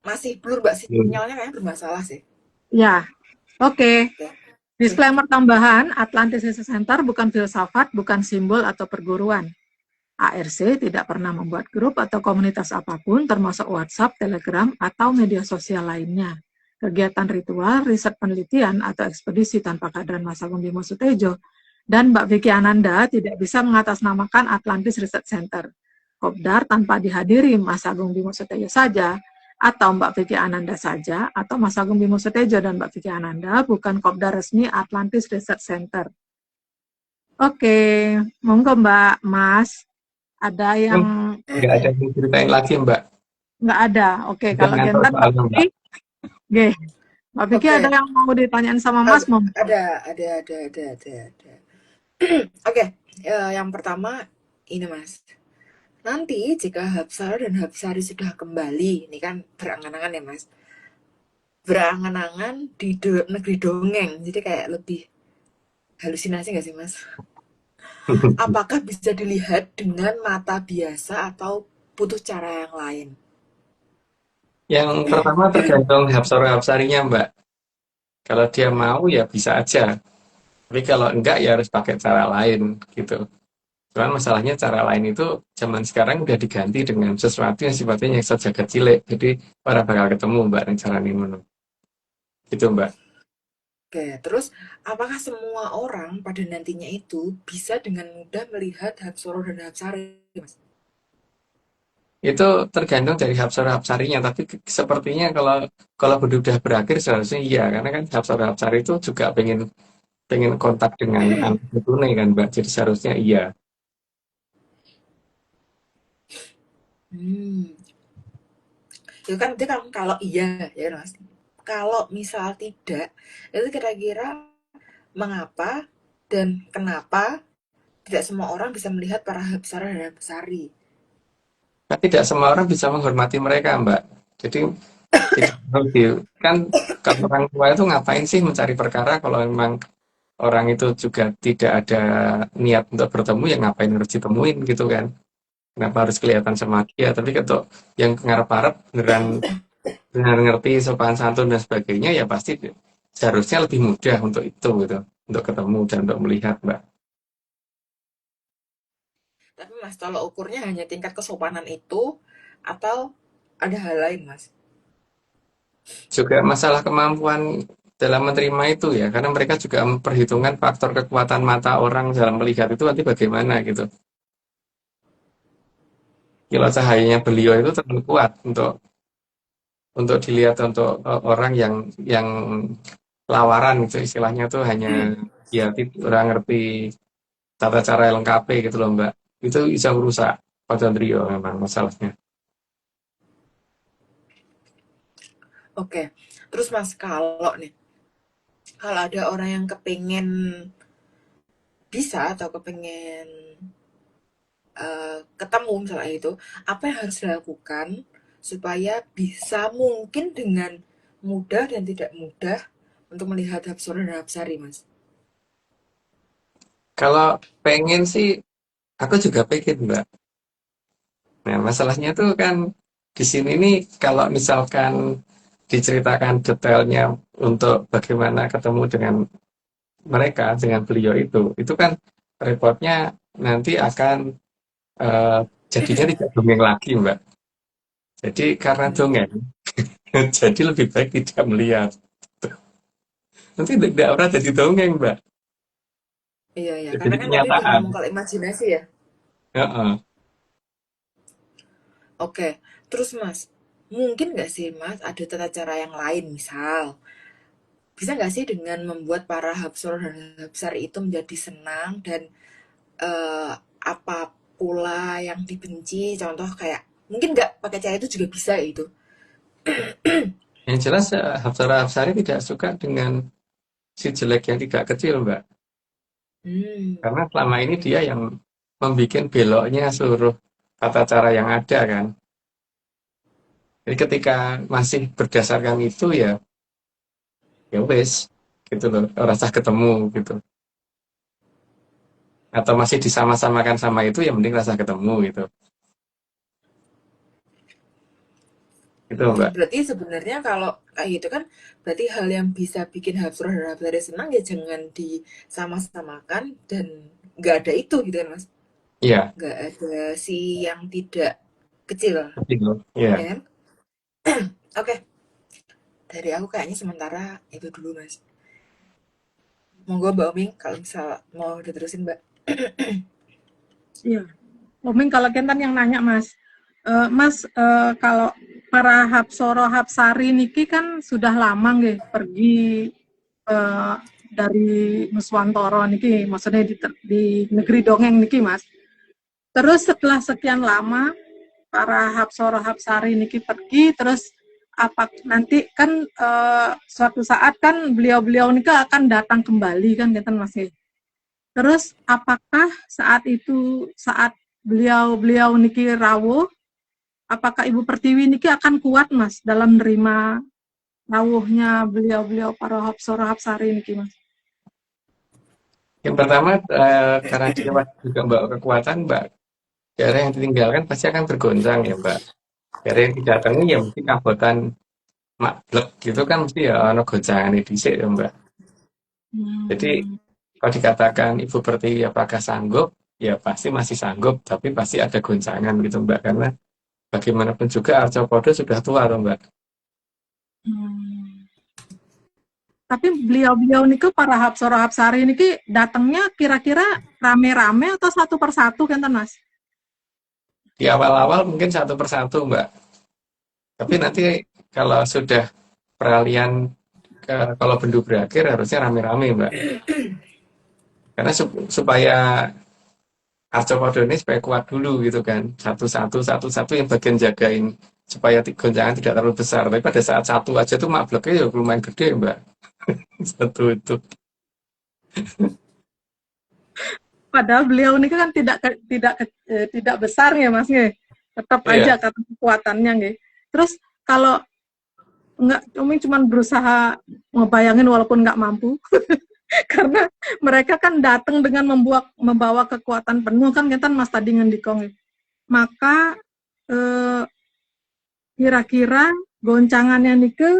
Masih blur mbak, Hmm. sinyalnya kayaknya bermasalah sih. Ya, oke. Oke. Disclaimer tambahan, Atlantis Research Center bukan filsafat, bukan simbol atau perguruan. ARC tidak pernah membuat grup atau komunitas apapun, termasuk WhatsApp, Telegram, atau media sosial lainnya. Kegiatan ritual, riset penelitian, atau ekspedisi tanpa kehadiran Mas Agung Bimo Sutejo dan Mbak Vicky Ananda tidak bisa mengatasnamakan Atlantis Research Center. Kopdar tanpa dihadiri Mas Agung Bimo Sutejo saja, atau Mbak Vicky Ananda saja, atau Mas Agung Bimo Sutejo dan Mbak Vicky Ananda bukan kopdar resmi Atlantis Research Center. Oke, monggo Mbak, Mas. Ada yang Nggak ada yang ceritain lagi, Mbak. nggak ada. Oke, Udah kalau ngantor Gentan Mbak soalnya, Mbak. Vicky, Oke. Mbak Vicky Oke. ada yang mau ditanyain sama Mas? Mau? Ada. Oke, yang pertama ini mas. Nanti jika Hapsara dan Hapsari sudah kembali, ini kan berangan-angan ya mas. Berangan-angan di negeri dongeng, jadi kayak lebih halusinasi nggak sih mas? Apakah bisa dilihat dengan mata biasa atau butuh cara yang lain? Yang pertama tergantung hapsara-hapsarinya, Mbak. Kalau dia mau ya bisa aja. Tapi kalau enggak ya harus pakai cara lain gitu. Cuman masalahnya cara lain itu zaman sekarang udah diganti dengan sesuatu yang sifatnya yang saja cilik. Jadi orang bakal ketemu, Mbak, dengan cara ini. Gitu, Mbak. Oke, terus apakah semua orang pada nantinya itu bisa dengan mudah melihat Hapsoro dan Hapsari, mas? Itu tergantung dari hapsara-hapsarinya, tapi sepertinya kalau udah berakhir seharusnya iya, karena kan hapsara-hapsari itu juga pengen pengen kontak dengan anak tunai kan, Mbak. Jadi seharusnya iya. Hmm. Itu kan nanti kan kalau iya ya mas. Kalau misal tidak, itu kira-kira mengapa dan kenapa tidak semua orang bisa melihat para Hapsara dan Hapsari? Kan tidak semua orang bisa menghormati mereka, Mbak. Jadi tidak perlu kan kalau orang tua itu ngapain sih mencari perkara kalau memang orang itu juga tidak ada niat untuk bertemu, ya ngapain harus ditemuin gitu kan. Kenapa harus kelihatan sama dia? Tapi kalau yang ngarep-arep beneran benar ngerti sopan santun dan sebagainya, ya pasti seharusnya lebih mudah untuk itu gitu, untuk ketemu dan untuk melihat, Mbak. Tapi Mas, tolak ukurnya hanya tingkat kesopanan itu atau ada hal lain, Mas? Juga masalah kemampuan dalam menerima itu ya, karena mereka juga memperhitungkan faktor kekuatan mata orang dalam melihat itu nanti bagaimana gitu. Kilau cahayanya beliau itu terlalu kuat untuk dilihat untuk orang yang lawaran gitu, istilahnya tuh hanya ya orang ngerti tata cara LKP gitu loh Mbak. Itu bisa merusak Trio memang masalahnya. Oke. Terus Mas, kalau ada orang yang kepengen bisa atau kepengen ketemu misalnya itu, apa yang harus dilakukan supaya bisa mungkin dengan mudah dan tidak mudah untuk melihat Hapsora dan Hapsari, Mas? Kalau pengen sih, aku juga pengen Mbak. Nah masalahnya tuh kan di sini nih kalau misalkan diceritakan detailnya untuk bagaimana ketemu dengan mereka, dengan beliau itu kan repotnya nanti akan eh, jadinya tidak dongeng lagi Mbak. Jadi karena Hmm, dongeng, jadi lebih baik tidak melihat. Nanti tidak pernah jadi dongeng, Mbak. iya ya, Jadi karena kan tadi udah kenyataan. ngomong kalau imajinasi ya. Heeh. Oke, terus Mas, mungkin nggak sih Mas ada tata cara yang lain misal, bisa nggak sih dengan membuat para Hapsora dan Hapsari itu menjadi senang dan eh, apa pula yang dibenci, contoh kayak mungkin nggak pakai cara itu juga bisa itu. Yang jelas Hapsara Hapsari tidak suka dengan si jelek yang tidak kecil, Mbak. Hmm, Karena selama ini dia yang membuat beloknya seluruh tata cara yang ada kan. Jadi ketika masih berdasarkan itu ya, ya wes, gitu loh, rasa ketemu gitu. Atau masih disama-samakan sama itu, ya mending rasa ketemu gitu. Gitu, Mbak. berarti sebenarnya kalau kayak gitu kan, berarti hal yang bisa bikin Hapsora dan Hapsari senang ya jangan disama-samakan dan nggak ada itu gitu kan Mas, Iya, nggak ada si yang tidak kecil, gitu. Iya. ya kan? Oke, dari aku kayaknya sementara itu dulu Mas. Monggo Mbak Oming kalau misal mau diterusin Mbak. Iya. Oming kalau Kentan yang nanya Mas, Mas kalau para Hapsoro Hapsari niki kan sudah lama nggih pergi eh, dari Nuswantoro niki, maksudnya di negeri dongeng niki Mas. Terus setelah sekian lama para Hapsoro Hapsari niki pergi, terus apa nanti kan suatu saat kan beliau-beliau niki akan datang kembali kan Kentan Mas. Terus apakah saat itu saat beliau-beliau niki rawuh, apakah Ibu Pertiwi niki akan kuat Mas dalam menerima rawuhnya beliau-beliau para Hapsara Hapsari niki Mas? Yang pertama, karena dia pasti juga membawa kekuatan, Mbak. Daerah yang ditinggalkan pasti akan bergoncang ya, Mbak. Daerah yang didatangi ya mesti kabotan maklek gitu kan mesti ya ono goncangan dhisik ya, Mbak. Jadi Hmm, kalau dikatakan Ibu Pertiwi apakah sanggup, ya pasti masih sanggup, tapi pasti ada goncangan gitu, Mbak. Karena bagaimanapun juga Arcopodo sudah tua, loh, Mbak. hmm. Tapi beliau-beliau niki para Hapsara Hapsari niki datangnya kira-kira rame-rame atau satu persatu kan Mas? Di awal-awal mungkin satu persatu, Mbak. Tapi nanti kalau sudah peralihan kalau bendu berakhir harusnya rame-rame, Mbak. Karena supaya Arcopodo ini supaya kuat dulu gitu kan. Satu-satu yang bagian jagain supaya goncangan tidak terlalu besar. Tapi pada saat satu aja tuh mableknya ya lumayan gede, Mbak. Satu itu. Padahal beliau niki kan tidak besar ya Mas nggih. Tetap aja Iya. karena kekuatannya nggih. Terus kalau nggak, Umi cuma berusaha ngebayangin walaupun nggak mampu. Karena mereka kan datang dengan membawa kekuatan penuh kan kita Mas tadi ngendikong. Maka kira-kira goncangannya nike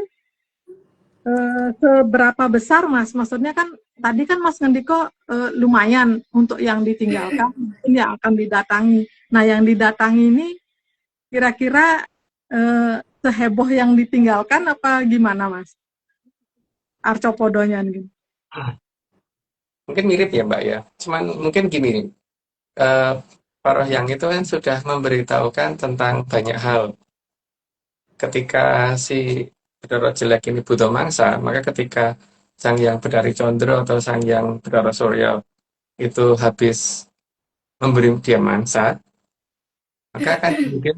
seberapa besar Mas? Maksudnya kan tadi kan Mas ngendiko lumayan untuk yang ditinggalkan, mungkin yang akan didatangi. Nah, yang didatangi ini kira-kira seheboh yang ditinggalkan apa gimana Mas? Arcopodonya nih. Mungkin mirip ya Mbak ya. Cuman mungkin gini, eh, Paroh yang itu kan sudah memberitahukan tentang banyak hal. Ketika si Bedoro jelek ini butuh mangsa, maka ketika Sang Hyang Bedari Condro atau Sang Hyang Bedoro Suryo itu habis memberi dia mangsa, maka akan mungkin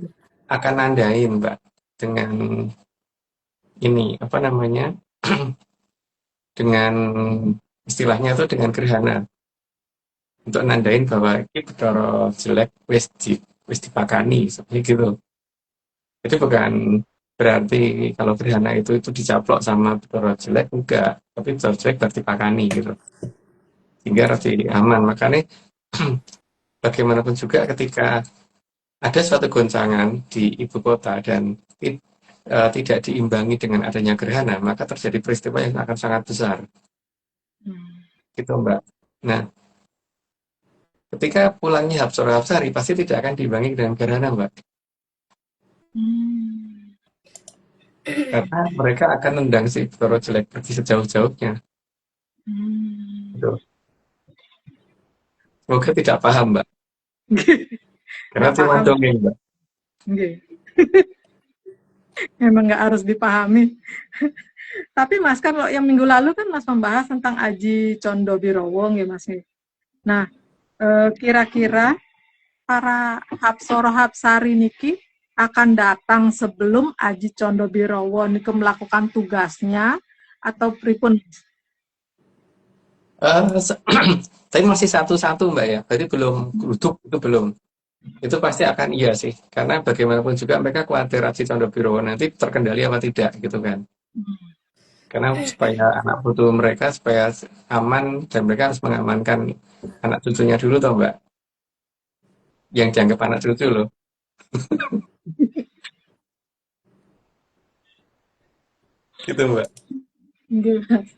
akan nandain Mbak dengan ini apa namanya dengan istilahnya itu dengan gerhana untuk nandain bahwa ini Bedoro jelek wis dipakani seperti gitu. Jadi bukan berarti kalau gerhana itu dicaplok sama Bedoro jelek enggak, tapi Bedoro jelek berarti pakani gitu. Sehingga berarti aman. Makanya bagaimanapun juga ketika ada suatu goncangan di ibu kota dan tidak diimbangi dengan adanya gerhana, maka terjadi peristiwa yang akan sangat besar. Gitu Mbak. Nah, ketika pulangnya Hapsara Hapsari pasti tidak akan diimbangi dengan gerhana Mbak. Karena mereka akan nendang si Bedoro jelek pergi sejauh-jauhnya. Gitu. Semoga tidak paham Mbak. Karena Nggak cuma paham. dongeng Mbak. Nggih. Memang nggak harus dipahami. Tapi Mas kan kalau yang minggu lalu kan Mas membahas tentang Aji Condo Birowo nggih Mas. Nah, kira-kira para Hapsara Hapsari niki akan datang sebelum Aji Condo Birowo niki melakukan tugasnya atau pripun? Tapi masih satu-satu Mbak ya. Berarti belum geruduk itu belum. Itu pasti akan iya sih. Karena bagaimanapun juga mereka khawatir Aji Condo Birowo nanti terkendali apa tidak gitu kan. Karena supaya anak putu mereka supaya aman dan mereka harus mengamankan anak cucunya dulu toh Mbak. Yang dianggap anak cucu loh. Gitu Mbak. Nggih, Mas.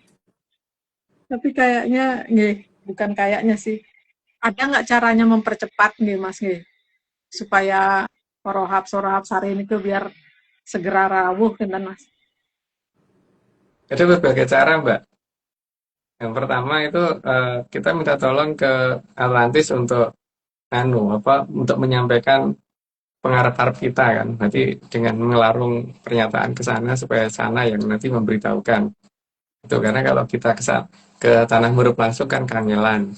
Tapi kayaknya nggih, bukan kayaknya sih. Ada nggak caranya mempercepat nih Mas nggih? Supaya para Hapsara Hapsari ini biar segera rawuh kan Mas. Ada berbagai cara Mbak. Yang pertama itu kita minta tolong ke Atlantis untuk untuk menyampaikan pengharap-harap kita kan. Nanti dengan melarung pernyataan ke sana supaya sana yang nanti memberitahukan. Itu karena kalau kita ke Tanah Murup langsung kan kangelan.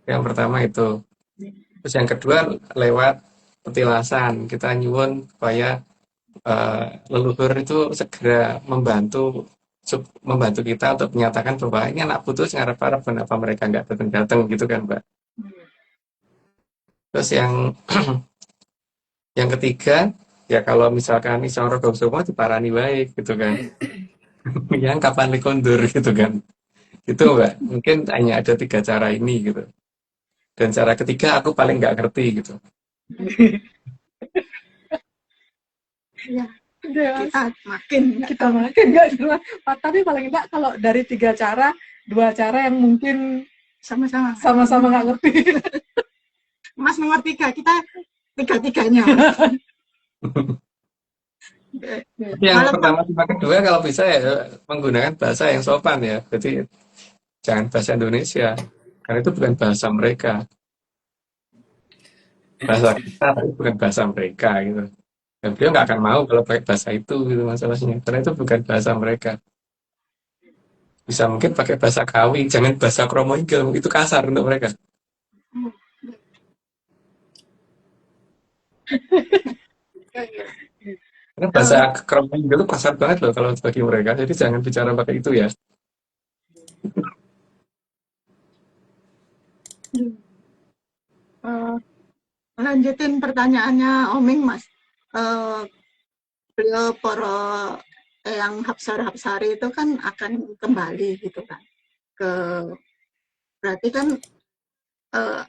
Yang pertama itu. Terus yang kedua lewat petilasan. Kita nyuwun supaya leluhur itu segera membantu kita untuk menyatakan bahwa ini anak putus ngarep-arep kenapa mereka nggak datang-datang gitu kan Mbak. Terus yang ketiga ya kalau misalkan isoro semua diparani baik gitu kan. Yang kapan dikondur gitu kan. Itu Mbak. Mungkin hanya ada 3 cara ini gitu. Dan cara ketiga aku paling nggak ngerti gitu. Ya, kita makin nggak jelas. Tapi paling enggak kalau dari 3 cara, 2 cara yang mungkin sama-sama nggak ngerti. Mas nomor 3, kita tiga-tiganya. Tapi yang pertama sama kedua kalau bisa ya menggunakan bahasa yang sopan ya. Jadi jangan bahasa Indonesia. Karena itu bukan bahasa mereka. Bahasa kita tapi bukan bahasa mereka gitu. Dan beliau nggak akan mau kalau pakai bahasa itu gitu masalahnya. Karena itu bukan bahasa mereka. Bisa mungkin pakai bahasa Kawi, jangan bahasa Kromo Inggil, itu kasar untuk mereka. Karena bahasa Kromo Inggil itu kasar banget loh kalau bagi mereka. Jadi jangan bicara pakai itu ya. Lanjutin pertanyaannya Oming Mas. Beliau para yang Hapsara Hapsari itu kan akan kembali gitu kan. ke berarti kan eh,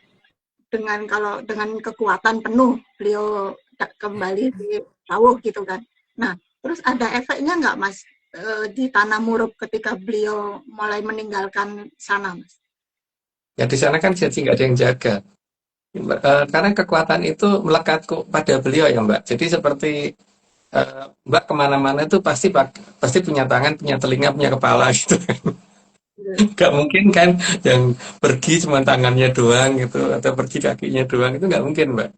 dengan kekuatan penuh beliau kembali di Rawuh gitu kan. Nah, terus ada efeknya nggak Mas di Tanah Murub ketika beliau mulai meninggalkan sana Mas? Ya di sana kan jadi nggak ada yang jaga. Karena kekuatan itu melekat pada beliau ya Mbak. Jadi seperti Mbak kemana-mana itu pasti punya tangan, punya telinga, punya kepala gitu. Nggak mungkin kan yang pergi cuma tangannya doang gitu atau pergi kakinya doang itu nggak mungkin Mbak.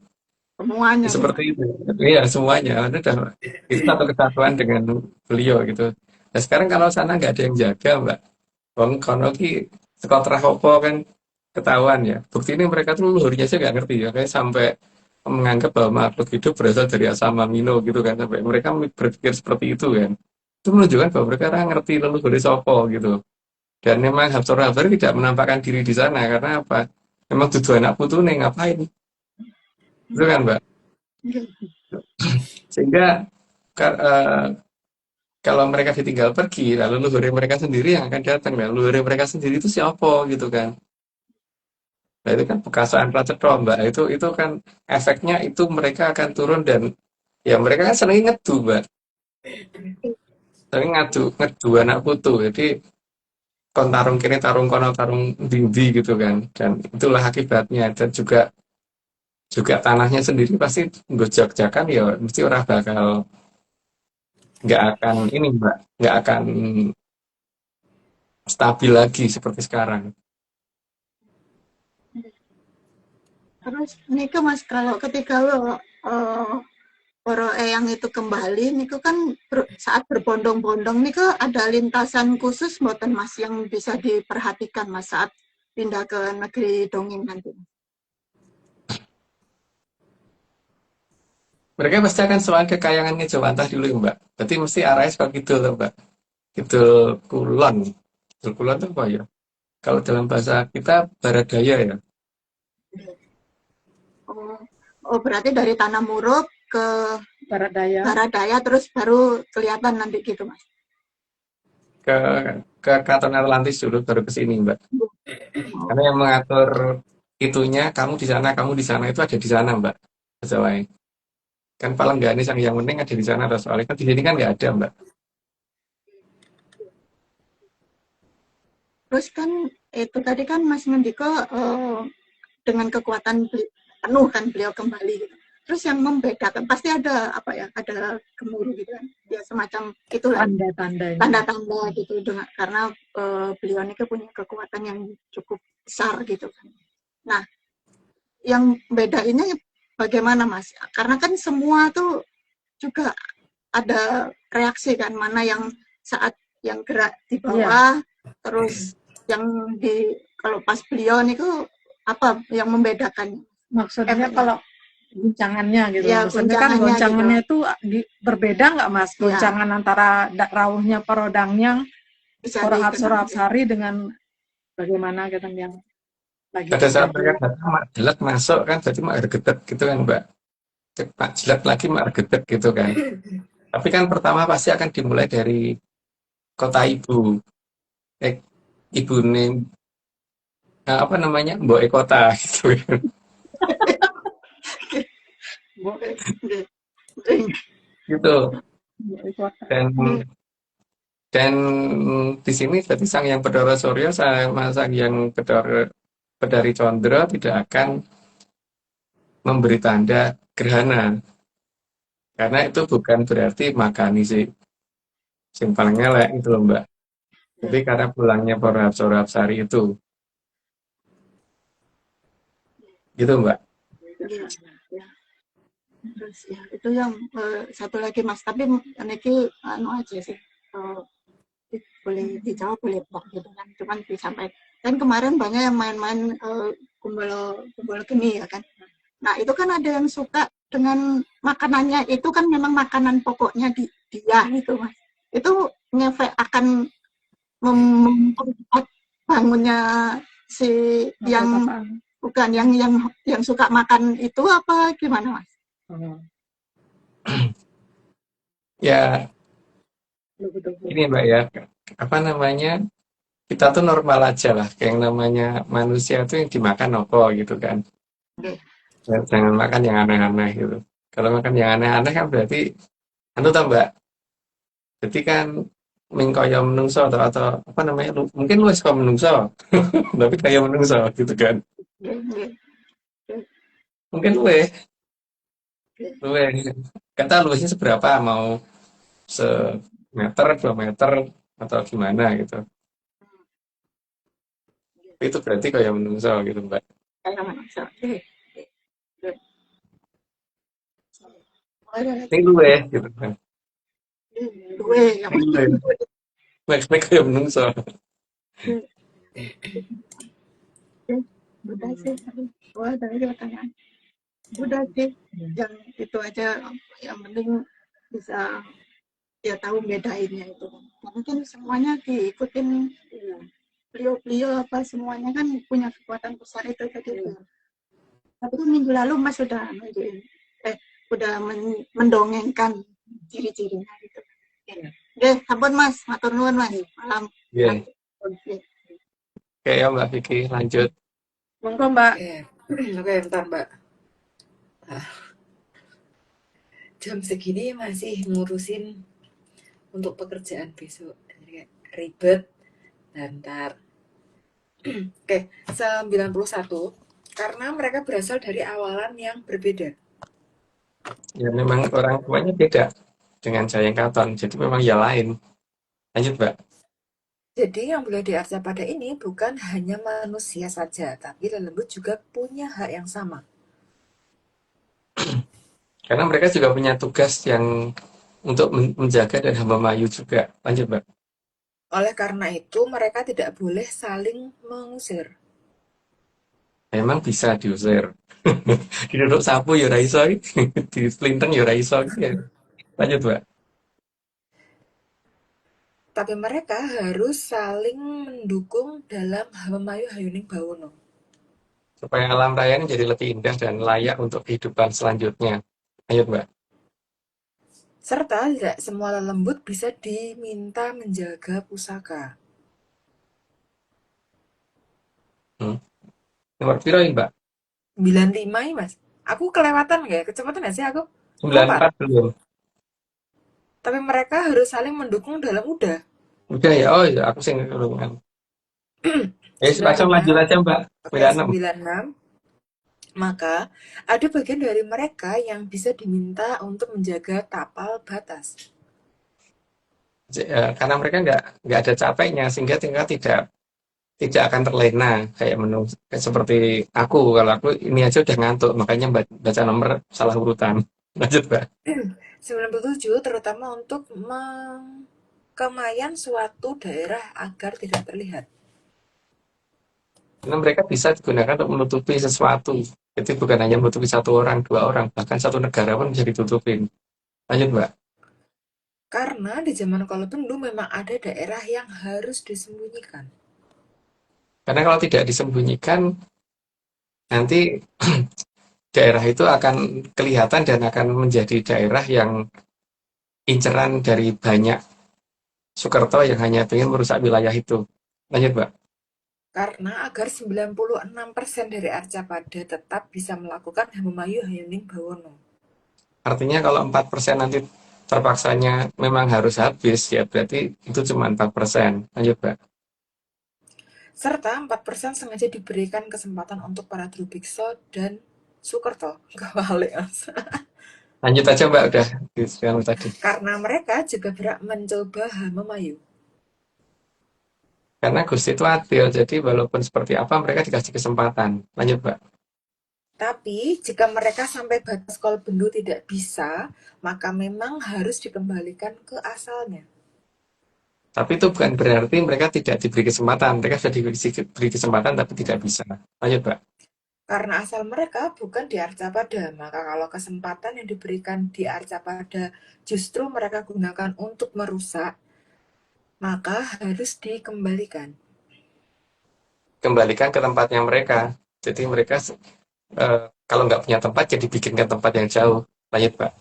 Semuanya gitu. Seperti itu. Iya semuanya. Itu satu kesatuan dengan beliau gitu. Nah sekarang kalau sana nggak ada yang jaga Mbak. Wong kono ki sekolah opo kan ketahuan ya. Bukti ini mereka tuh leluhurnya sih nggak ngerti ya. Kayak sampai menganggap bahwa makhluk hidup berasal dari asam amino gitu kan. Sampai mereka berpikir seperti itu kan. Itu menunjukkan bahwa mereka orang ngerti leluhur sopo gitu. Dan memang Habsor tidak menampakkan diri di sana karena apa? Memang tujuan anak putu nih ngapain? Itu kan Mbak. Sehingga kalau mereka ditinggal pergi, lalu leluhur mereka sendiri yang akan datang. Nah, leluhur mereka sendiri itu siapa gitu kan? Nah, itu kan bekasaan Pracedo, Mbak. Itu kan efeknya itu mereka akan turun dan ya mereka kan sering ngedu, Mbak. Sering ngedu anak putu. Jadi kon tarung kini tarung kono tarung dindi gitu kan. Dan itulah akibatnya dan juga tanahnya sendiri pasti gojak-jakan ya mesti orang bakal nggak akan ini Mbak, nggak akan stabil lagi seperti sekarang. Terus Nika Mas kalau ketika Poro Eyang itu kembali, niku kan saat berbondong-bondong niku ada lintasan khusus mboten Mas yang bisa diperhatikan Mas saat pindah ke negeri dongeng nanti. Mereka pasti akan soal kekayangannya Jawantah dulu ya, Mbak. Berarti mesti arahnya seperti itu loh, Mbak. Kidul Kulon. Kidul Kulon itu apa ya? Kalau dalam bahasa kita Barat Daya ya. Oh berarti dari Tanah Murub ke Barat Daya. Barat Daya terus baru kelihatan nanti gitu Mas. Ke Keraton Atlantis dulu baru ke sini, Mbak. Karena yang mengatur itunya kamu di sana itu ada di sana, Mbak. Masalahnya. Kan Palengganis yang penting ada di sana soalnya kan di sini kan nggak ada, Mbak. Terus kan itu tadi kan Mas Ngendiko dengan kekuatan penuh kan beliau kembali gitu. Terus yang membedakan pasti ada apa ya, ada gemuruh gitu kan. Ya semacam itulah tanda-tanda gitu dengan karena beliau ini punya kekuatan yang cukup besar gitu kan. Nah, yang beda ini bagaimana Mas? Karena kan semua tuh juga ada reaksi kan, mana yang saat yang gerak di bawah, terus yang di kalau pas beliau niku apa yang membedakan? Maksudnya kalau goncangannya gitu. Ya, Maksudnya kan goncangannya itu berbeda nggak Mas? Ya. Goncangan antara rawuhnya Parodangnya, Sorapsari dengan bagaimana gitu yang lagi. Pada saat mereka datang mak jelat masuk kan jadi mak gergetet gitu kan, Mbak. Mak jelat lagi mak gergetet gitu kan. Tapi kan pertama pasti akan dimulai dari kota ibu. Ibu nih apa namanya? Mbok kota gitu kan. Gitu. Dan di sini berarti sang yang Bedoro Suryo sama sang yang Bedari Condro tidak akan memberi tanda gerhana. Karena itu bukan berarti makani sih. Yang paling elek itu loh Mbak. Jadi karena pulangnya para Hapsari itu. Gitu Mbak. Ya. Terus ya itu yang satu lagi Mas, tapi niki aja sih. Boleh dijawab boleh Pak gitu kan, cuman disampaikan kan kemarin banyak yang main-main kumpul geni ya kan. Nah itu kan ada yang suka dengan makanannya itu kan memang makanan pokoknya dia gitu Mas, itu ngefek akan mempercepat bangunnya si yang bukan yang suka makan itu apa gimana Mas? Ya ini Mbak ya apa namanya kita tuh normal aja lah. Kayak yang namanya manusia tuh yang dimakan apa gitu kan. Oke. Jangan makan yang aneh-aneh gitu. Kalau makan yang aneh-aneh kan berarti anu tau Mbak. Berarti kan ming kaya menungso atau apa namanya? Mungkin lu suka menungso, tapi kayak menungso gitu kan. Oke. Oke. Mungkin luwe kata luwesnya seberapa mau semeter, 2 meter atau gimana gitu. Itu berarti kayak menungso gitu Mbak. Kayak mana? Oke. Oke. Boleh Ini lagi. luwe gitu kan. Dua yang Ini luwe. Maksudnya kayak menungso. udah sih. Wah, dari pertanyaan. Udah sih. Yang itu aja yang penting bisa ya tahu bedainnya itu. Karena kan semuanya diikutin beliau-beliau apa semuanya kan punya kekuatan besar itu tadi. Tapi kan minggu lalu Mas sudah nunjukin, udah mendongengkan ciri-cirinya gitu. Oke, sampun Mas, matur nuwun Mas. Malam. Iya. Oke ya Mbak Vicky, lanjut. Monggo Mbak. Oke, bentar Mbak. Jam segini masih ngurusin untuk pekerjaan besok. Jadi kayak ribet. Bentar. Oke, 91. Karena mereka berasal dari awalan yang berbeda. Ya memang orang tuanya beda dengan Jayeng Katon, jadi memang ya lain. Lanjut Mbak. Jadi yang boleh diarca pada ini bukan hanya manusia saja, tapi lelembut juga punya hak yang sama. Karena mereka juga punya tugas yang untuk menjaga dan hamba mayu juga. Lanjut Mbak. Oleh karena itu, mereka tidak boleh saling mengusir. Memang bisa diusir. Diduduk sapu ya ora iso, di selinteng ya ora iso gitu ya. Lanjut Mbak. Tapi mereka harus saling mendukung dalam Hamayu Hayuning Bawono. Supaya alam raya ini jadi lebih indah dan layak untuk kehidupan selanjutnya. Lanjut Mbak. Serta tidak semua lelembut bisa diminta menjaga pusaka. Nomor piro ini Mbak? 95 ya mas. Aku kelewatan nggak ya? Kecepatan nggak sih aku? 94 belum. Tapi mereka harus saling mendukung dalam udah. Udah ya, oh ya aku sih ngelungan. Ya, langsung 95. lanjut aja Mbak. Oke, 96. Maka ada bagian dari mereka yang bisa diminta untuk menjaga tapal batas. Karena mereka nggak ada capeknya sehingga tinggal tidak akan terlena kayak seperti aku. Kalau aku ini aja udah ngantuk makanya baca nomor salah urutan. Lanjut Mbak. 97 terutama untuk kemayan suatu daerah agar tidak terlihat. Karena mereka bisa digunakan untuk menutupi sesuatu. Jadi bukan hanya menutupi satu orang, 2 orang, bahkan satu negara pun bisa ditutupin. Lanjut Mbak. Karena di zaman Kolopendu memang ada daerah yang harus disembunyikan. Karena kalau tidak disembunyikan, nanti daerah itu akan kelihatan dan akan menjadi daerah yang inceran dari banyak Soekarto yang hanya ingin merusak wilayah itu. Lanjut Mbak. Karena agar 96% dari Arcapada tetap bisa melakukan Hamayu Hayuning Bawono. Artinya kalau 4% nanti terpaksanya memang harus habis, ya berarti itu cuma 4%. Lanjut Mbak. Serta 4% sengaja diberikan kesempatan untuk para Drubikso dan Soekarto. Kebalik. Lanjut aja Mbak, udah yang tadi. Karena mereka juga berhak mencoba Hamayu. Karena Gusti itu adil, jadi walaupun seperti apa mereka dikasih kesempatan. Lanjut Mbak. Tapi jika mereka sampai batas Kolobendu tidak bisa, maka memang harus dikembalikan ke asalnya. Tapi itu bukan berarti mereka tidak diberi kesempatan. Mereka sudah diberi kesempatan tapi tidak bisa. Lanjut Mbak. Karena asal mereka bukan di Arcapada, maka kalau kesempatan yang diberikan di Arcapada justru mereka gunakan untuk merusak, maka harus dikembalikan. Kembalikan ke tempatnya mereka. Jadi mereka kalau nggak punya tempat, jadi bikinkan tempat yang jauh. Lanjut Mbak.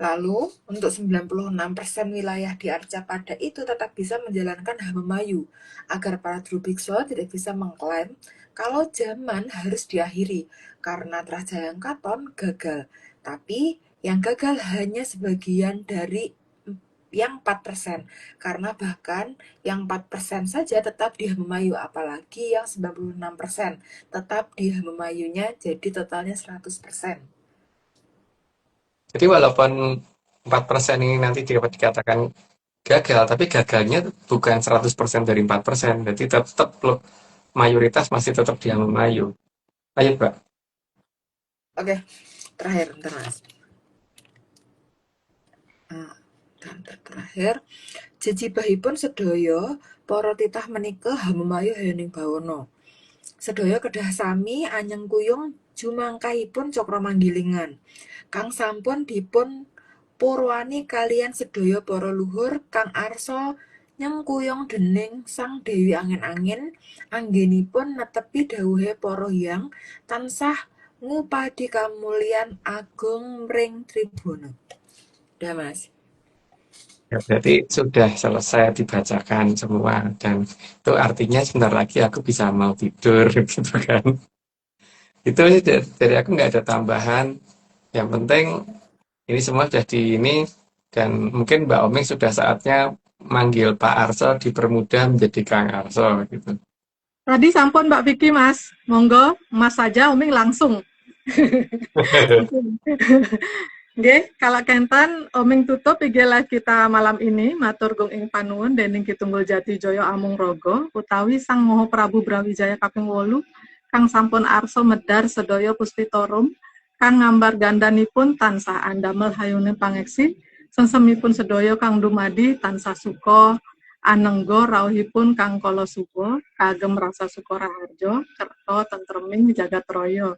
Lalu, untuk 96% wilayah di Arcapada itu tetap bisa menjalankan Hamemayu, agar para Drubikso tidak bisa mengklaim kalau zaman harus diakhiri karena Trajayang Katon gagal. Tapi yang gagal hanya sebagian dari yang 4%, karena bahkan yang 4% saja tetap di Hamemayu, apalagi yang 96% tetap di Hamemayunya, jadi totalnya 100%. Jadi walaupun 4% ini nanti dapat dikatakan gagal, tapi gagalnya bukan 100% dari 4%. Jadi tetap loh, mayoritas masih tetap di Mayu. Ayo, Mbak. Oke, terakhir, bentar Mas. Dan terakhir, jejibahipun sedaya para titah menika Hamemayu Hayoning Bawana. Sedaya kedah sami anyeng kuyung jumangkahipun Cakramanggilingan, kang sampun dipun purwani kalian sedaya para luhur kang arsa nyengkuyung dening Sang Dewi Angin-Angin, anggenipun netepi dawuhe para hyang tansah ngupadi kamulyan agung mring Tribuna. Udah Mas. Ya, berarti sudah selesai dibacakan semua dan itu artinya sebentar lagi aku bisa mau tidur gitu kan. Itu aja dari aku nggak ada tambahan. Yang penting ini semua sudah di ini dan mungkin Mbak Oming sudah saatnya manggil Pak Arso dipermudah menjadi Kang Arso gitu. Tadi sampun Mbak Vicky Mas, monggo Mas saja Oming langsung. Nggih, kalau kenten Oming tutup igelah kita malam ini matur gung ing panuwun dening Kitunggul Jati Jaya Amung Raga utawi Sang Maha Prabu Brawijaya kaping 8 kang sampun arsa medhar sedaya puspitorum kang ngambar gandanipun tansah andamel hayune pangeksi sengsemipun sedaya kang dumadi tansah suka anengga rawuhipun kang kala suka kagem rasa suka raharja kerta tentreming jagat raya.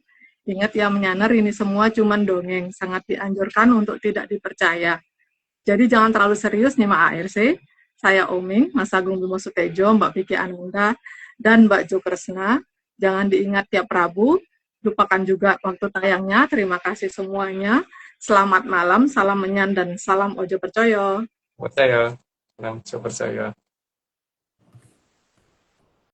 Ingat ya menyanar ini semua cuma dongeng, sangat dianjurkan untuk tidak dipercaya. Jadi jangan terlalu serius nyimak ARC. Saya Oming, Mas Agung Bimo Sutejo, Mbak Vicky Ananda, dan Mbak Jo Kresna. Jangan diingat tiap Rabu, lupakan juga waktu tayangnya. Terima kasih semuanya. Selamat malam, salam menyan dan salam ojo percaya. Percaya, salam percaya.